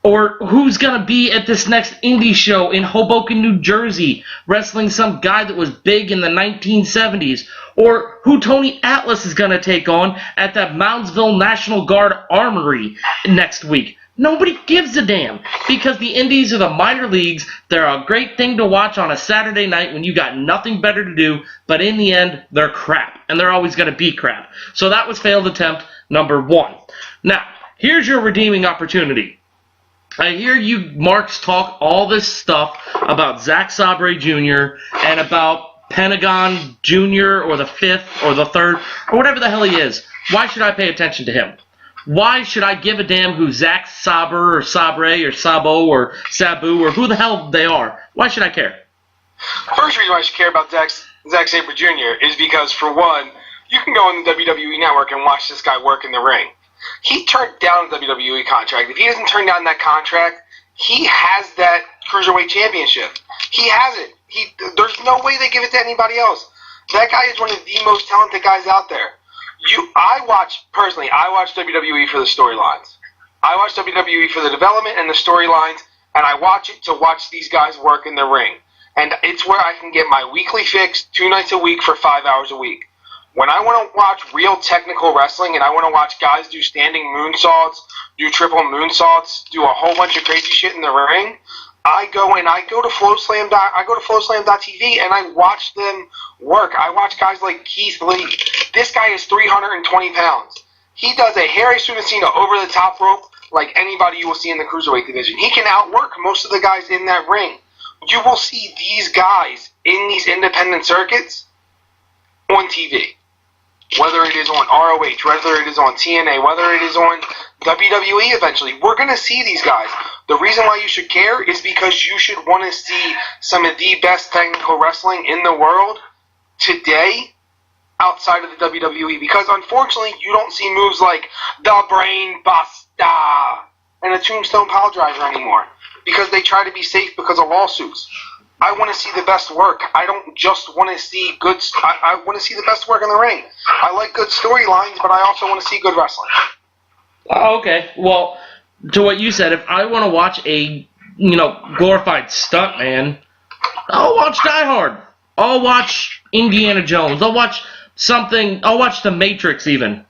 Speaker 1: Or who's going to be at this next indie show in Hoboken, New Jersey, wrestling some guy that was big in the 1970s. Or who Tony Atlas is going to take on at the Moundsville National Guard Armory next week. Nobody gives a damn, because the indies are the minor leagues. They're a great thing to watch on a Saturday night when you got nothing better to do, but in the end, they're crap, and they're always going to be crap. So that was failed attempt number 1. Now, here's your redeeming opportunity. I hear you marks talk all this stuff about Zack Sabre Jr. and about Pentagon Jr. or the 5th or the 3rd or whatever the hell he is. Why should I pay attention to him? Why should I give a damn who Zack Sabre or Sabre or Sabo or Sabu or who the hell they are? Why should I care?
Speaker 3: First reason I should care about Zack Sabre Jr. is because, for one, you can go on the WWE Network and watch this guy work in the ring. He turned down the WWE contract. If he doesn't turn down that contract, he has that Cruiserweight Championship. He has it. There's no way they give it to anybody else. That guy is one of the most talented guys out there. I watch WWE for the storylines. I watch WWE for the development and the storylines, and I watch it to watch these guys work in the ring. And it's where I can get my weekly fix 2 nights a week for 5 hours a week. When I want to watch real technical wrestling and I want to watch guys do standing moonsaults, do triple moonsaults, do a whole bunch of crazy shit in the ring, I go to FlowSlam.tv and I watch them work. I watch guys like Keith Lee. This guy is 320 pounds. He does a Harry Sunacina over the top rope like anybody you will see in the Cruiserweight division. He can outwork most of the guys in that ring. You will see these guys in these independent circuits on TV. Whether it is on ROH, whether it is on TNA, whether it is on WWE eventually, we're going to see these guys. The reason why you should care is because you should want to see some of the best technical wrestling in the world today outside of the WWE. Because unfortunately, you don't see moves like the Brain Buster and a Tombstone Piledriver anymore. Because they try to be safe because of lawsuits. I want to see the best work. I don't just want to see I want to see the best work in the ring. I like good storylines, but I also want to see good wrestling.
Speaker 1: Okay, well, to what you said, if I want to watch a, glorified stuntman, I'll watch Die Hard. I'll watch Indiana Jones. I'll watch The Matrix even.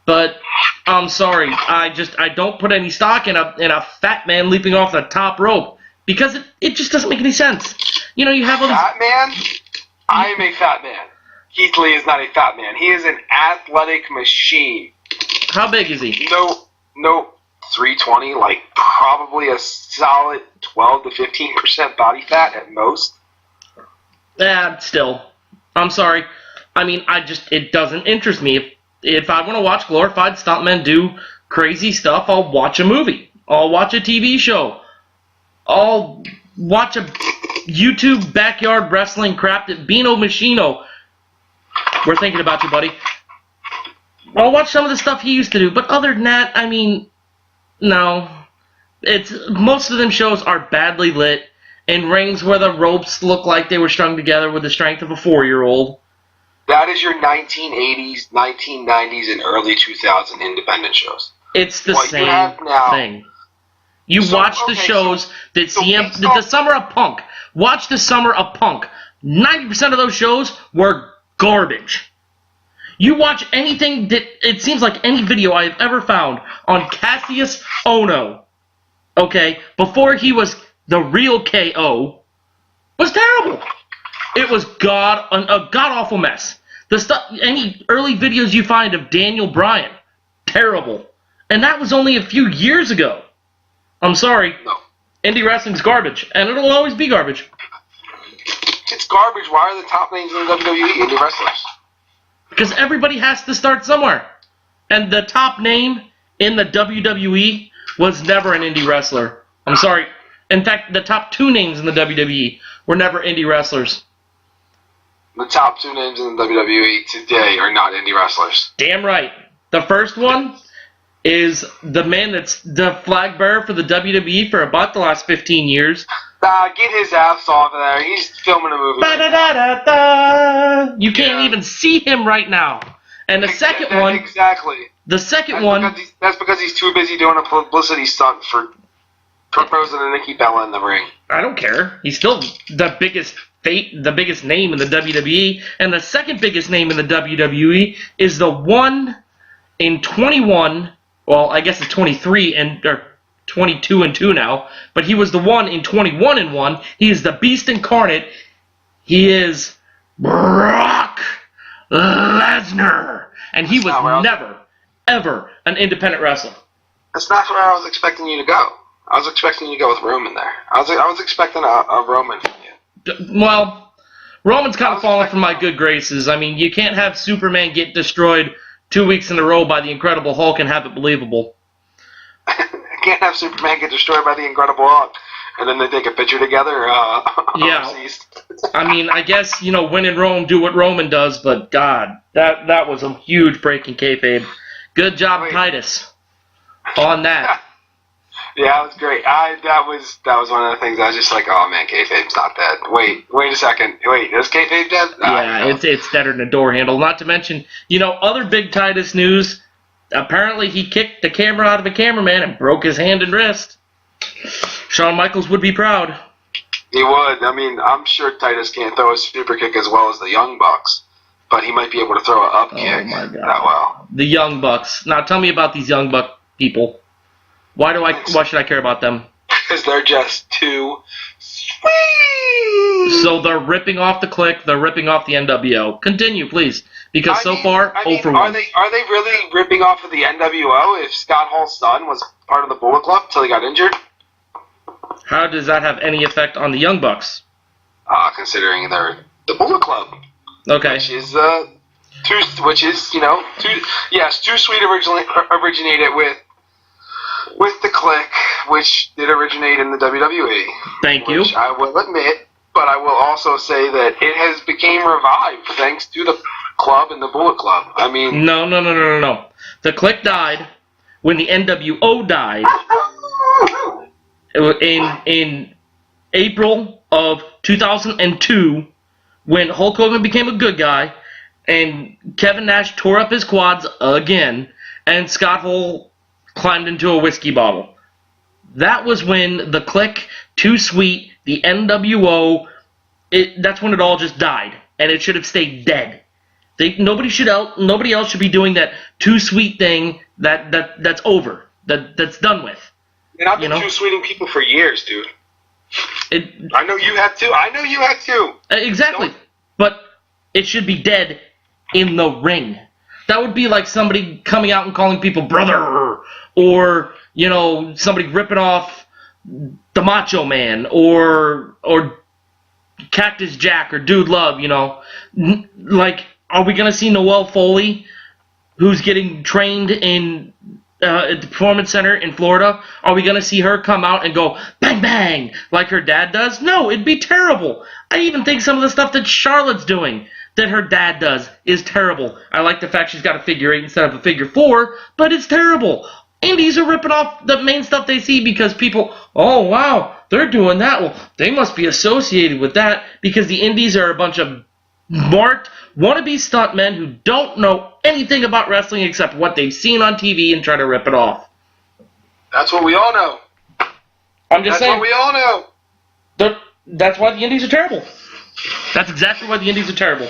Speaker 1: But I'm sorry, I don't put any stock in a fat man leaping off the top rope. Because it just doesn't make any sense. You have all these... Fat man?
Speaker 3: I am a fat man. Keith Lee is not a fat man. He is an athletic machine.
Speaker 1: How big is he?
Speaker 3: No, 320, like probably a solid 12 to 15% body fat at most.
Speaker 1: Still. I'm sorry. I mean, it doesn't interest me. If I want to watch glorified stuntmen do crazy stuff, I'll watch a movie. I'll watch a TV show. I'll watch a YouTube backyard wrestling crap that Bino Machino We're thinking about you, buddy. I'll watch some of the stuff he used to do, but other than that, I mean, no. It's most of them shows are badly lit in rings where the ropes look like they were strung together with the strength of a 4-year-old.
Speaker 3: That is your 1980s, 1990s, and early 2000 independent shows.
Speaker 1: It's the
Speaker 3: What you have
Speaker 1: same
Speaker 3: now-
Speaker 1: thing. You watch the shows that the Summer of Punk. Watch the Summer of Punk. 90% of those shows were garbage. You watch anything that it seems like any video I have ever found on Cassius Ohno, okay, before he was the real KO, was terrible. It was a god-awful mess. The stuff, any early videos you find of Daniel Bryan, terrible. And that was only a few years ago. I'm sorry.
Speaker 3: No.
Speaker 1: Indie wrestling's garbage, and it'll always be garbage.
Speaker 3: It's garbage. Why are the top names in the WWE indie wrestlers?
Speaker 1: Because everybody has to start somewhere. And the top name in the WWE was never an indie wrestler. I'm sorry. In fact, the top 2 names in the WWE were never indie wrestlers.
Speaker 3: The top 2 names in the WWE today are not indie wrestlers.
Speaker 1: Damn right. The first one is the man that's the flag bearer for the WWE for about the last 15 years.
Speaker 3: Get his ass off of there. He's filming a movie.
Speaker 1: Ba-da-da-da-da. You can't even see him right now. And the second one...
Speaker 3: Exactly.
Speaker 1: The second
Speaker 3: That's
Speaker 1: one...
Speaker 3: that's because he's too busy doing a publicity stunt for proposing to Nikki Bella in the ring.
Speaker 1: I don't care. He's still the biggest name in the WWE. And the second biggest name in the WWE is the one in 21... Well, I guess it's 23 or 22 and 2 now, but he was the one in 21 and 1. He is the Beast incarnate. He is Brock Lesnar, and he was never, ever an independent wrestler.
Speaker 3: That's not where I was expecting you to go. I was expecting you to go with Roman there. I was expecting a Roman from you.
Speaker 1: Well, Roman's kind of fallen from my good graces. I mean, you can't have Superman get destroyed 2 weeks in a row by the Incredible Hulk and have it believable.
Speaker 3: Can't have Superman get destroyed by the Incredible Hulk, and then they take a picture together.
Speaker 1: Yeah.
Speaker 3: Overseas.
Speaker 1: I mean, I guess, when in Rome, do what Roman does, but God, that was a huge break in kayfabe. Good job, Titus, on that.
Speaker 3: Yeah, that was great. That was one of the things I was just like, oh man, kayfabe's not dead. Wait a second. Wait, is kayfabe dead?
Speaker 1: Yeah, it's deader than a door handle. Not to mention, other big Titus news. Apparently, he kicked the camera out of a cameraman and broke his hand and wrist. Shawn Michaels would be proud.
Speaker 3: He would. I mean, I'm sure Titus can't throw a super kick as well as the Young Bucks, but he might be able to throw an up kick that well.
Speaker 1: The Young Bucks. Now, tell me about these Young Buck people. Why should I care about them?
Speaker 3: Because they're just too sweet.
Speaker 1: So they're ripping off the Click. They're ripping off the NWO. Continue, please. Because so far, 0 for 1.
Speaker 3: Are they really ripping off of the NWO if Scott Hall's son was part of the Bullet Club until he got injured?
Speaker 1: How does that have any effect on the Young Bucks?
Speaker 3: Considering they're the Bullet Club.
Speaker 1: Okay.
Speaker 3: Too Sweet originated with the Click, which did originate in the WWE.
Speaker 1: Thank you.
Speaker 3: Which I will admit, but I will also say that it has became revived thanks to the Club and the Bullet Club. I mean...
Speaker 1: No. The Click died when the NWO died in April of 2002 when Hulk Hogan became a good guy and Kevin Nash tore up his quads again and Scott Hall climbed into a whiskey bottle. That was when the Click, Too Sweet, the NWO, that's when it all just died. And it should have stayed dead. Nobody else should be doing that Too Sweet thing that's over. That's done with.
Speaker 3: And I've been too sweeting people for years, dude. I know you have too.
Speaker 1: Exactly. But it should be dead in the ring. That would be like somebody coming out and calling people brother, or somebody ripping off the Macho Man, or Cactus Jack, or Dude Love. Like, are we gonna see Noelle Foley, who's getting trained in at the Performance Center in Florida? Are we gonna see her come out and go bang bang like her dad does? No, it'd be terrible. I even think some of the stuff that Charlotte's doing, that her dad does is terrible. I like the fact she's got a figure 8 instead of a figure 4, but it's terrible. Indies are ripping off the main stuff they see because people, oh wow, they're doing that. Well, they must be associated with that because the indies are a bunch of marked wannabe stuntmen who don't know anything about wrestling except what they've seen on TV and try to rip it off.
Speaker 3: That's what we all know.
Speaker 1: I'm just saying.
Speaker 3: That's what we all know.
Speaker 1: That's why the indies are terrible. That's exactly why the indies are terrible.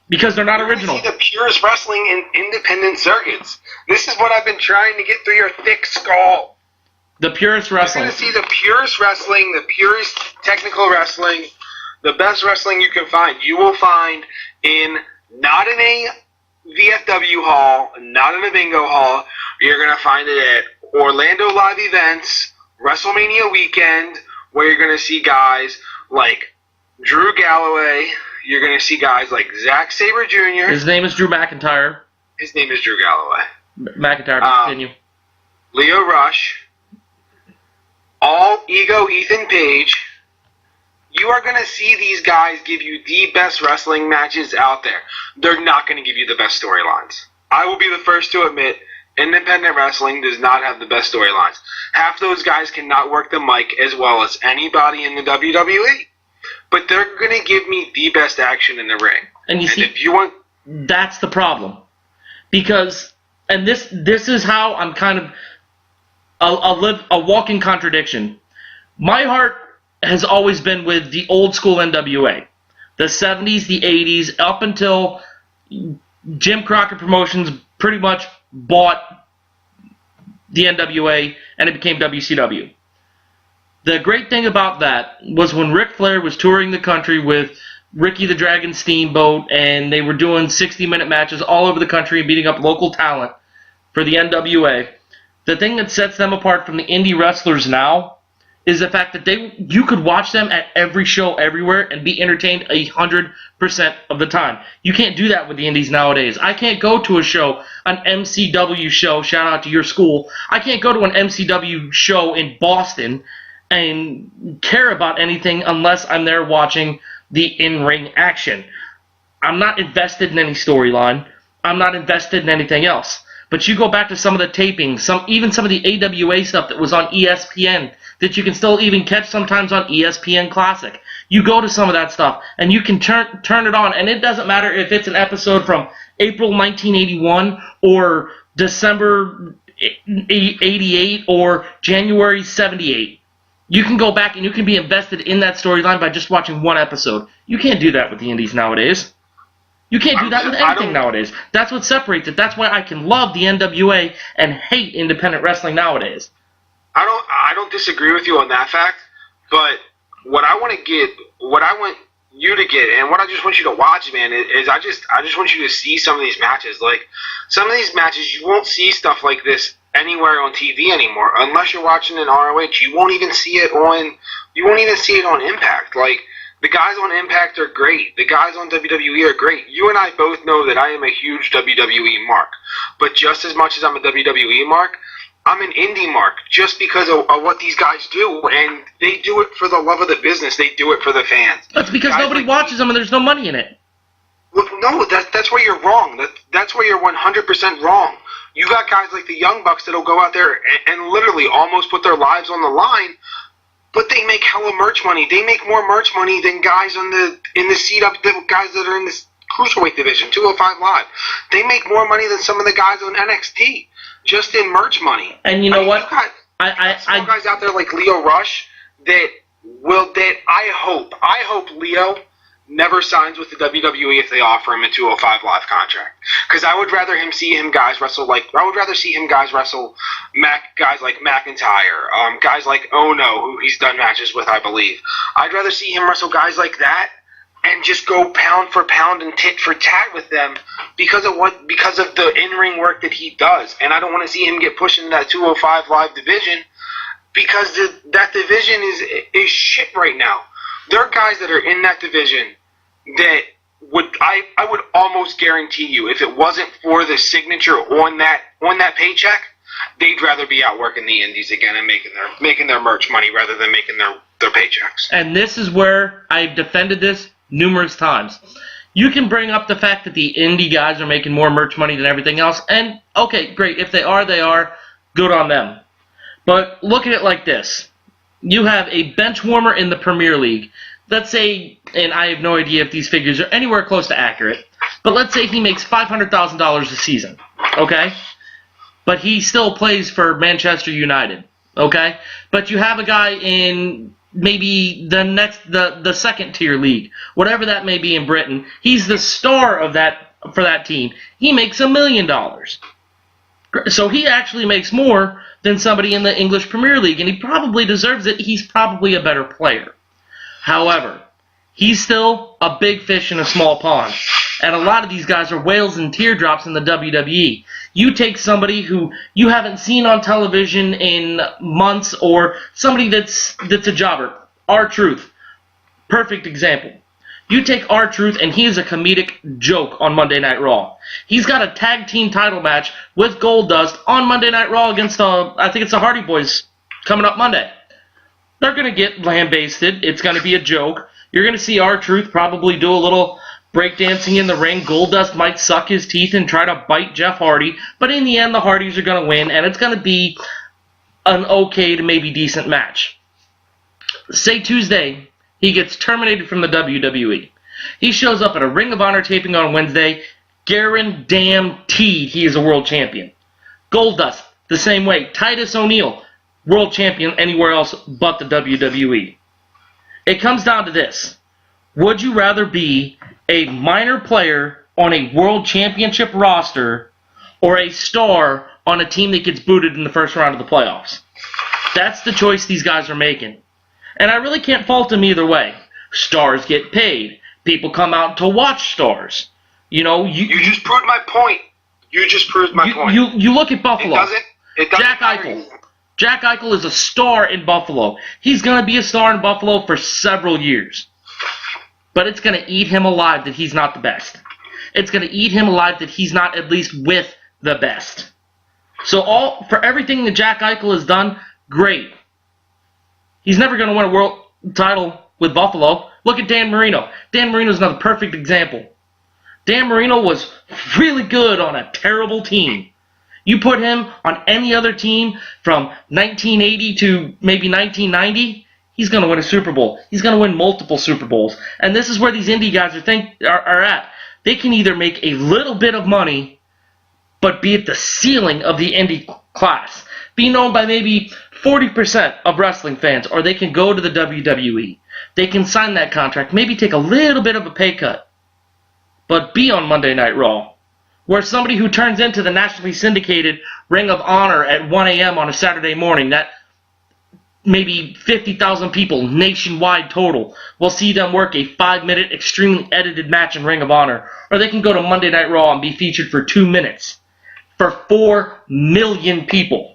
Speaker 1: Because they're not original.
Speaker 3: See the purest wrestling in independent circuits. This is what I've been trying to get through your thick skull.
Speaker 1: The purest wrestling.
Speaker 3: You're going to see the purest wrestling, the purest technical wrestling, the best wrestling you can find. You will find not in a VFW hall, not in a bingo hall. You're going to find it at Orlando live events, WrestleMania weekend, where you're going to see guys like Drew Galloway. You're going to see guys like Zack Sabre Jr.
Speaker 1: His name is Drew McIntyre.
Speaker 3: His name is Drew Galloway.
Speaker 1: McIntyre, continue.
Speaker 3: Leo Rush. All Ego Ethan Page. You are going to see these guys give you the best wrestling matches out there. They're not going to give you the best storylines. I will be the first to admit, independent wrestling does not have the best storylines. Half those guys cannot work the mic as well as anybody in the WWE. But they're going to give me the best action in the ring.
Speaker 1: And see,
Speaker 3: if you want...
Speaker 1: that's the problem. Because, and this is how I'm kind of a walking contradiction. My heart has always been with the old school NWA. The 70s, the 80s, up until Jim Crockett Promotions pretty much bought the NWA and it became WCW. The great thing about that was when Ric Flair was touring the country with Ricky the Dragon Steamboat and they were doing 60-minute matches all over the country and beating up local talent for the NWA, the thing that sets them apart from the indie wrestlers now is the fact that you could watch them at every show everywhere and be entertained 100% of the time. You can't do that with the indies nowadays. I can't go to a show, an MCW show, shout out to your school. I can't go to an MCW show in Boston and care about anything unless I'm there watching the in-ring action. I'm not invested in any storyline. I'm not invested in anything else. But you go back to some of the tapings, even some of the AWA stuff that was on ESPN that you can still even catch sometimes on ESPN Classic. You go to some of that stuff and you can turn it on, and it doesn't matter if it's an episode from April 1981 or December 88 or January 78. You can go back and you can be invested in that storyline by just watching one episode. You can't do that with the indies nowadays. You can't do that with anything nowadays. That's what separates it. That's why I can love the NWA and hate independent wrestling nowadays.
Speaker 3: I don't disagree with you on that fact, but what I want you to get, and what I just want you to watch, man, is I just want you to see some of these matches. Like, some of these matches, you won't see stuff like this anywhere on TV anymore, unless you're watching an ROH. You won't even see it on Impact. Like, the guys on Impact are great. The guys on WWE are great. You and I both know that I am a huge WWE mark. But just as much as I'm a WWE mark, I'm an indie mark just because of what these guys do. And they do it for the love of the business. They do it for the fans.
Speaker 1: That's because nobody watches them and there's no money in it.
Speaker 3: Look, no, that's where you're wrong. That's where you're 100% wrong. You got guys like the Young Bucks that'll go out there and literally almost put their lives on the line, but they make hella merch money. They make more merch money than guys in the seat up, the guys that are in this cruiserweight division, 205 Live. They make more money than some of the guys on NXT just in merch money.
Speaker 1: And you know what?
Speaker 3: You got some guys out there like Leo Rush that I hope Leo never signs with the WWE if they offer him a 205 Live contract. Because I would rather see him guys wrestle guys like McIntyre, guys like Ono, who he's done matches with, I believe. I'd rather see him wrestle guys like that and just go pound for pound and tit for tat with them because of the in-ring work that he does. And I don't want to see him get pushed into that 205 Live division because that division is shit right now. There are guys that are in that division that I would almost guarantee you, if it wasn't for the signature on that paycheck, they'd rather be out working the indies again and making their merch money rather than making their paychecks.
Speaker 1: And this is where I've defended this numerous times. You can bring up the fact that the indie guys are making more merch money than everything else, and okay, great. If they are, they are. Good on them. But look at it like this. You have a bench warmer in the Premier League. Let's say, and I have no idea if these figures are anywhere close to accurate, but let's say he makes $500,000 a season, okay? But he still plays for Manchester United, okay? But you have a guy in maybe the second tier league, whatever that may be in Britain. He's the star of that for that team. He makes $1 million. So he actually makes more than somebody in the English Premier League, and he probably deserves it. He's probably a better player. However, he's still a big fish in a small pond. And a lot of these guys are whales and teardrops in the WWE. You take somebody who you haven't seen on television in months, or somebody that's a jobber. R-Truth. Perfect example. You take R-Truth, and he is a comedic joke on Monday Night Raw. He's got a tag team title match with Goldust on Monday Night Raw against I think it's the Hardy Boys coming up Monday. They're going to get lambasted. It's going to be a joke. You're going to see R-Truth probably do a little breakdancing in the ring. Goldust might suck his teeth and try to bite Jeff Hardy, but in the end, the Hardys are going to win, and it's going to be an okay to maybe decent match. Say Tuesday, he gets terminated from the WWE. He shows up at a Ring of Honor taping on Wednesday, guaranteed he is a world champion. Goldust, the same way. Titus O'Neil, world champion anywhere else but the WWE. It comes down to this. Would you rather be a minor player on a world championship roster or a star on a team that gets booted in the first round of the playoffs? That's the choice these guys are making. And I really can't fault them either way. Stars get paid. People come out to watch stars. You know, you
Speaker 3: just proved my point. You just proved my point.
Speaker 1: You look at Buffalo.
Speaker 3: It doesn't
Speaker 1: Jack Eichel. Jack Eichel is a star in Buffalo. He's going to be a star in Buffalo for several years. But it's going to eat him alive that he's not the best. It's going to eat him alive that he's not at least with the best. So for everything that Jack Eichel has done, great. He's never going to win a world title with Buffalo. Look at Dan Marino. Dan Marino's another perfect example. Dan Marino was really good on a terrible team. You put him on any other team from 1980 to maybe 1990, he's going to win a Super Bowl. He's going to win multiple Super Bowls. And this is where these indie guys are at. They can either make a little bit of money, but be at the ceiling of the indie class. Be known by maybe 40% of wrestling fans, or they can go to the WWE. They can sign that contract, maybe take a little bit of a pay cut, but be on Monday Night Raw. Where somebody who turns into the nationally syndicated Ring of Honor at 1 a.m. on a Saturday morning, that maybe 50,000 people nationwide total will see them work a 5-minute extremely edited match in Ring of Honor. Or they can go to Monday Night Raw and be featured for 2 minutes for 4 million people.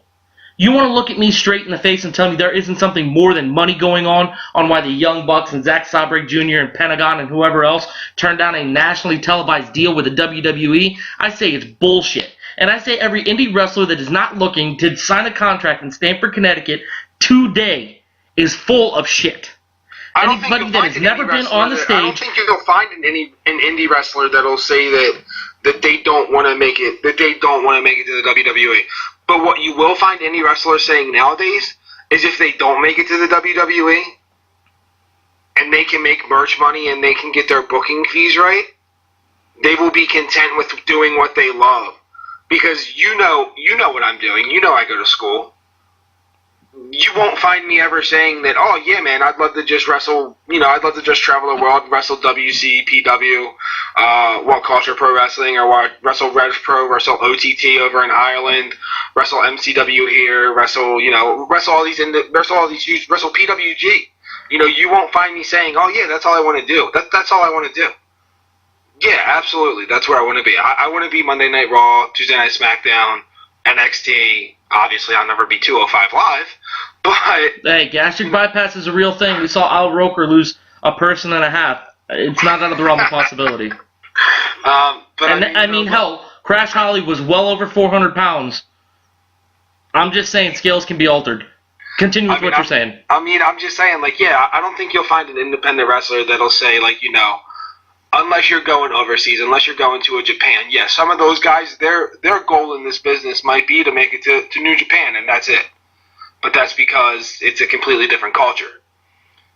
Speaker 1: You want to look at me straight in the face and tell me there isn't something more than money going on why the Young Bucks and Zack Sabre Jr. and Pentagon and whoever else turned down a nationally televised deal with the WWE? I say it's bullshit. And I say every indie wrestler that is not looking to sign a contract in Stamford, Connecticut today is full of shit. Anybody that has never been on the stage...
Speaker 3: I don't think you'll find an indie wrestler that'll say that they don't want to make it, that they don't want to make it to the WWE. But what you will find indie wrestlers saying nowadays is if they don't make it to the WWE and they can make merch money and they can get their booking fees right, they will be content with doing what they love. Because you know what I'm doing. You know I go to school. You won't find me ever saying that, oh, yeah, man, I'd love to just wrestle, I'd love to just travel the world, wrestle WCPW, World Culture Pro Wrestling, or wrestle Rev Pro, wrestle OTT over in Ireland, wrestle MCW here, wrestle all these huge, wrestle PWG. You won't find me saying, oh, yeah, that's all I want to do. That's all I want to do. Yeah, absolutely. That's where I want to be. I want to be Monday Night Raw, Tuesday Night SmackDown, NXT. Obviously, I'll never be 205 Live, but...
Speaker 1: Hey, gastric bypass is a real thing. We saw Al Roker lose a person and a half. It's not out of the realm of possibility. Hell, Crash Holly was well over 400 pounds. I'm just saying scales can be altered. Continue with what you're saying.
Speaker 3: I'm just saying, I don't think you'll find an independent wrestler that'll say, unless you're going overseas, unless you're going to a Japan, yes, some of those guys, their goal in this business might be to make it to New Japan, and that's it. But that's because it's a completely different culture.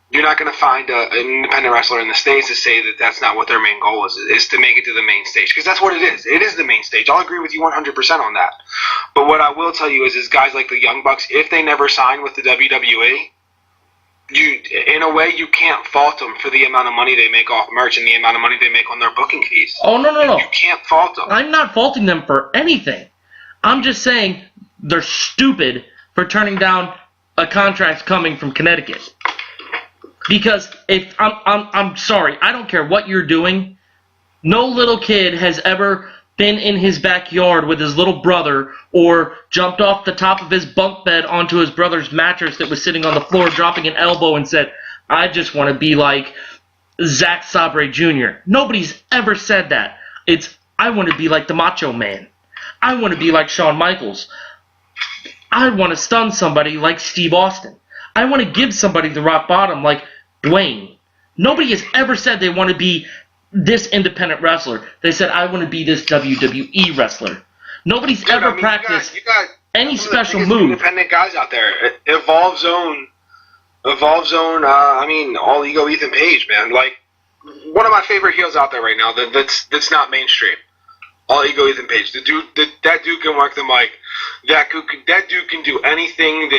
Speaker 3: You're not going to find an independent wrestler in the States to say that that's not what their main goal is to make it to the main stage. Because that's what it is. It is the main stage. I'll agree with you 100% on that. But what I will tell you is guys like the Young Bucks, if they never sign with the WWE, in a way, you can't fault them for the amount of money they make off merch and the amount of money they make on their booking fees.
Speaker 1: Oh, no.
Speaker 3: You can't fault them.
Speaker 1: I'm not faulting them for anything. I'm just saying they're stupid for turning down a contract coming from Connecticut. Because if I'm sorry, I don't care what you're doing. No little kid has ever been in his backyard with his little brother or jumped off the top of his bunk bed onto his brother's mattress that was sitting on the floor, dropping an elbow and said, I just want to be like Zack Sabre Jr. Nobody's ever said that. It's, I want to be like the Macho Man. I want to be like Shawn Michaels. I want to stun somebody like Steve Austin. I want to give somebody the rock bottom like Dwayne. Nobody has ever said they want to be this independent wrestler. They said, I want to be this WWE wrestler. Nobody's ever practiced any special move.
Speaker 3: Independent guys out there. Evolve Zone. All Ego Ethan Page, man. Like, one of my favorite heels out there right now that's not mainstream. All Ego Ethan Page. That dude can work the mic. That dude can do anything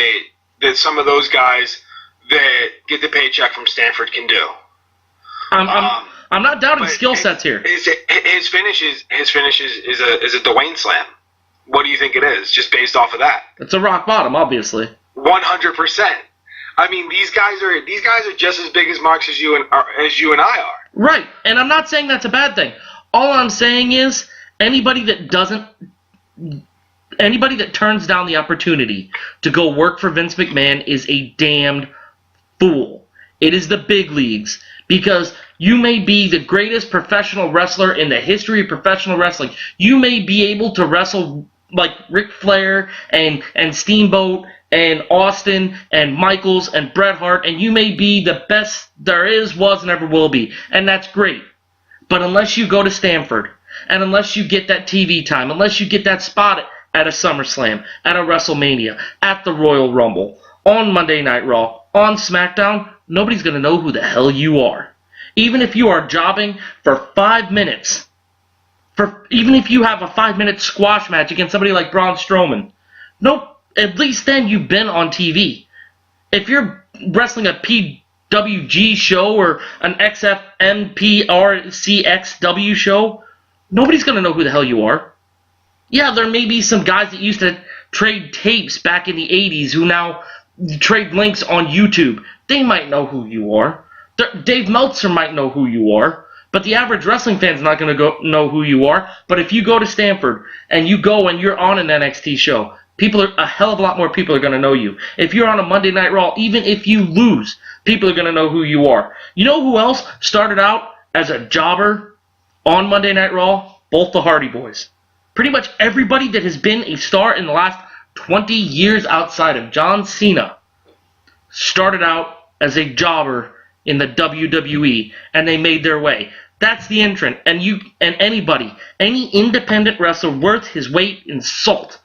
Speaker 3: that some of those guys that get the paycheck from Stanford can do.
Speaker 1: I'm not doubting skill sets here.
Speaker 3: His finish is a Dwayne slam. What do you think it is? Just based off of that?
Speaker 1: It's a rock bottom, obviously.
Speaker 3: 100%. I mean, these guys are just as big as marks as you and I are.
Speaker 1: Right, and I'm not saying that's a bad thing. All I'm saying is anybody that turns down the opportunity to go work for Vince McMahon is a damned fool. It is the big leagues, because you may be the greatest professional wrestler in the history of professional wrestling. You may be able to wrestle like Ric Flair and Steamboat and Austin and Michaels and Bret Hart, and you may be the best there is, was, and ever will be, and that's great. But unless you go to Stanford, and unless you get that TV time, unless you get that spot at a SummerSlam, at a WrestleMania, at the Royal Rumble, on Monday Night Raw, on SmackDown, nobody's going to know who the hell you are. Even if you are jobbing for 5 minutes, even if you have a 5-minute squash match against somebody like Braun Strowman, at least then you've been on TV. If you're wrestling a PWG show or an XFMPRCXW show, nobody's going to know who the hell you are. Yeah, there may be some guys that used to trade tapes back in the 80s who now trade links on YouTube. They might know who you are. Dave Meltzer might know who you are. But the average wrestling fan's not going to know who you are. But if you go to Stanford and you go and you're on an NXT show, a hell of a lot more people are going to know you. If you're on a Monday Night Raw, even if you lose, people are going to know who you are. You know who else started out as a jobber on Monday Night Raw? Both the Hardy Boys. Pretty much everybody that has been a star in the last 20 years outside of John Cena started out as a jobber in the WWE, and they made their way. That's the entrant. And any independent wrestler worth his weight in salt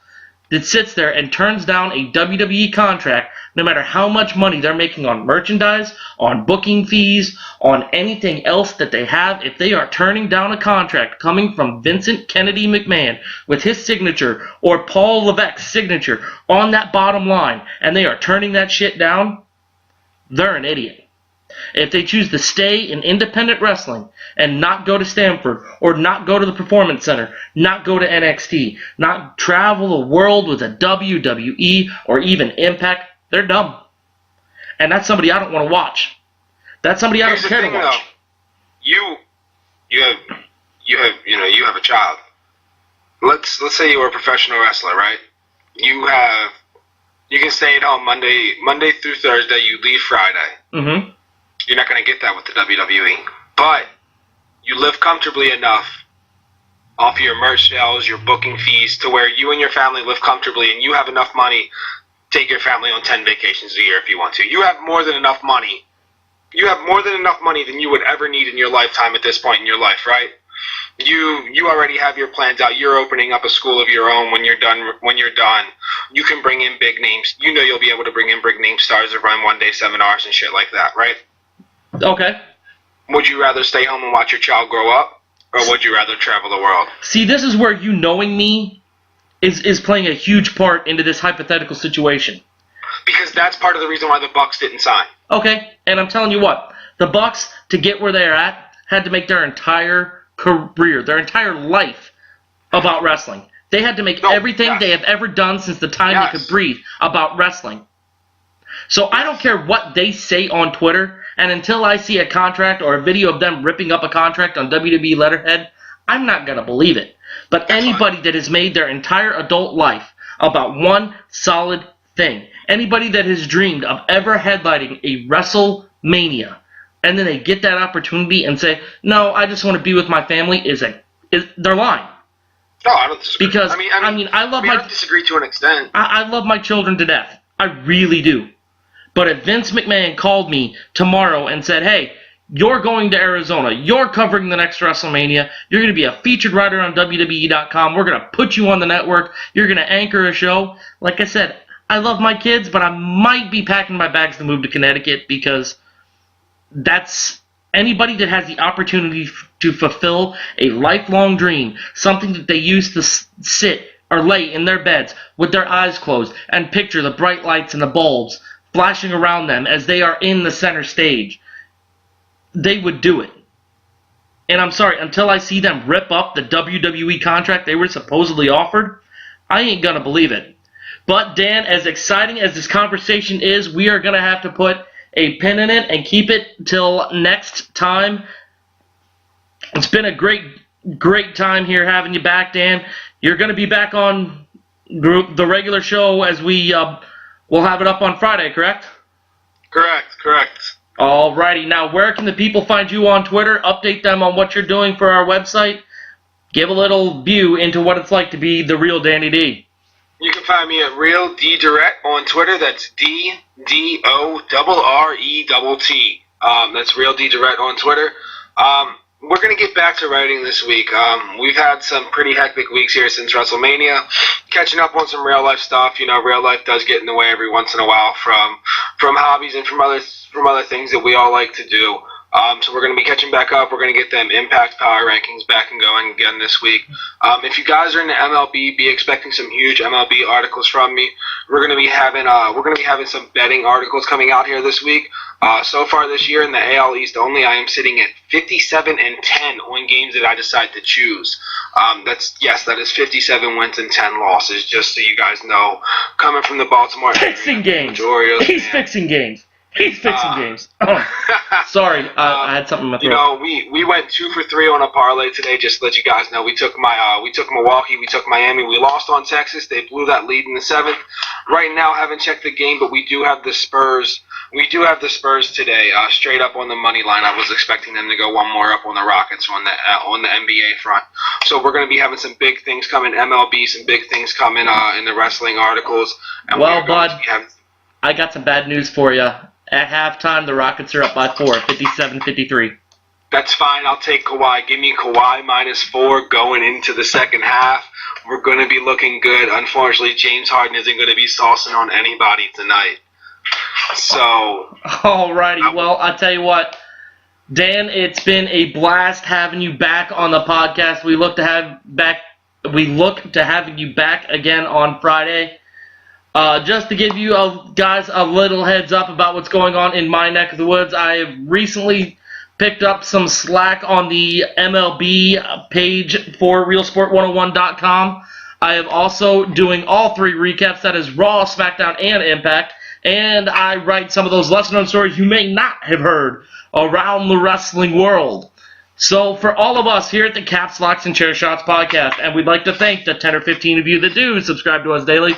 Speaker 1: that sits there and turns down a WWE contract, no matter how much money they're making on merchandise, on booking fees, on anything else that they have, if they are turning down a contract coming from Vincent Kennedy McMahon with his signature or Paul Levesque's signature on that bottom line, and they are turning that shit down, they're an idiot. If they choose to stay in independent wrestling and not go to Stanford or not go to the Performance Center, not go to NXT, not travel the world with a WWE or even Impact, they're dumb. And that's somebody I don't want to watch. That's somebody I don't care to watch.
Speaker 3: You have a child. Let's say you were a professional wrestler, right? You can stay at home Monday through Thursday. You leave Friday.
Speaker 1: Mm-hmm.
Speaker 3: You're not going to get that with the WWE. But you live comfortably enough off your merch sales, your booking fees, to where you and your family live comfortably and you have enough money to take your family on 10 vacations a year if you want to. You have more than enough money You have more than enough money than you would ever need in your lifetime at this point in your life, right? You already have your plans out. You're opening up a school of your own when you're done. You can bring in big names. You know you'll be able to bring in big name stars to run one-day seminars and shit like that, right?
Speaker 1: Okay.
Speaker 3: Would you rather stay home and watch your child grow up, or would you rather travel the world?
Speaker 1: See, this is where you knowing me is playing a huge part into this hypothetical situation.
Speaker 3: Because that's part of the reason why the Bucks didn't sign.
Speaker 1: Okay, and I'm telling you what, the Bucks, to get where they're at, had to make their entire career, their entire life about wrestling. They had to make everything they have ever done since the time they could breathe about wrestling. So I don't care what they say on Twitter, and until I see a contract or a video of them ripping up a contract on WWE letterhead, I'm not going to believe it. But anybody that has made their entire adult life about one solid thing, anybody that has dreamed of ever headlining a WrestleMania, and then they get that opportunity and say, no, I just want to be with my family, they're lying.
Speaker 3: No, I don't disagree.
Speaker 1: Because, I love
Speaker 3: I don't disagree to an extent.
Speaker 1: I love my children to death. I really do. But if Vince McMahon called me tomorrow and said, hey, you're going to Arizona, you're covering the next WrestleMania, you're going to be a featured writer on WWE.com, we're going to put you on the network, you're going to anchor a show, like I said, I love my kids, but I might be packing my bags to move to Connecticut because that's anybody that has the opportunity to fulfill a lifelong dream, something that they used to sit or lay in their beds with their eyes closed and picture the bright lights and the bulbs flashing around them as they are in the center stage. They would do it. And I'm sorry, until I see them rip up the WWE contract they were supposedly offered, I ain't gonna believe it. But Dan, as exciting as this conversation is, we are gonna have to put a pin in it and keep it till next time. It's been a great time here having you back, Dan. You're going to be back on the regular show as we'll have it up on Friday, correct?
Speaker 3: Correct.
Speaker 1: Alrighty. Now, where can the people find you on Twitter? Update them on what you're doing for our website. Give a little view into what it's like to be the real Danny D.
Speaker 3: You can find me at Real D Direct on Twitter. That's DDORRETT. That's Real D Direct on Twitter. We're going to get back to writing this week. We've had some pretty hectic weeks here since WrestleMania. Catching up on some real life stuff. You know, real life does get in the way every once in a while from hobbies and from other things that we all like to do. So we're going to be catching back up. We're going to get them Impact Power Rankings back and going again this week. If you guys are in the MLB, be expecting some huge MLB articles from me. We're going to be having some betting articles coming out here this week. So far this year in the AL East only, I am sitting at 57-10 on games that I decide to choose. That is 57 wins and 10 losses. Just so you guys know, coming from the Baltimore
Speaker 1: fixing games.
Speaker 3: Orioles,
Speaker 1: He's fixing games. He's fixing games. Oh, sorry, I had something in my throat.
Speaker 3: You know, we went 2 for 3 on a parlay today. Just to let you guys know, we took Milwaukee, we took Miami, we lost on Texas. They blew that lead in the 7th. Right now, haven't checked the game, but we do have the Spurs. We do have the Spurs today, straight up on the money line. I was expecting them to go one more up on the Rockets on the NBA front. So we're going to be having some big things coming MLB, some big things coming in the wrestling articles. And
Speaker 1: well, bud, I got some bad news for you. At halftime, the Rockets are up by 4, 57-53.
Speaker 3: That's fine. I'll take Kawhi. Give me Kawhi -4 going into the second half. We're going to be looking good. Unfortunately, James Harden isn't going to be saucing on anybody tonight. So.
Speaker 1: Alrighty. Well, I'll tell you what, Dan, it's been a blast having you back on the podcast. We look to having you back again on Friday. Just to give you guys a little heads up about what's going on in my neck of the woods, I have recently picked up some slack on the MLB page for RealSport101.com. I am also doing all 3 recaps, that is Raw, SmackDown, and Impact, and I write some of those lesser-known stories you may not have heard around the wrestling world. So for all of us here at the Caps, Locks, and Chair Shots podcast, and we'd like to thank the 10 or 15 of you that do subscribe to us daily,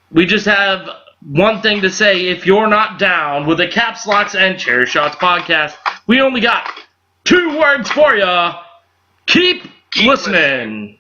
Speaker 1: we just have one thing to say. If you're not down with the Caps, Locks, and Chair Shots podcast, we only got 2 words for you. Keep listening.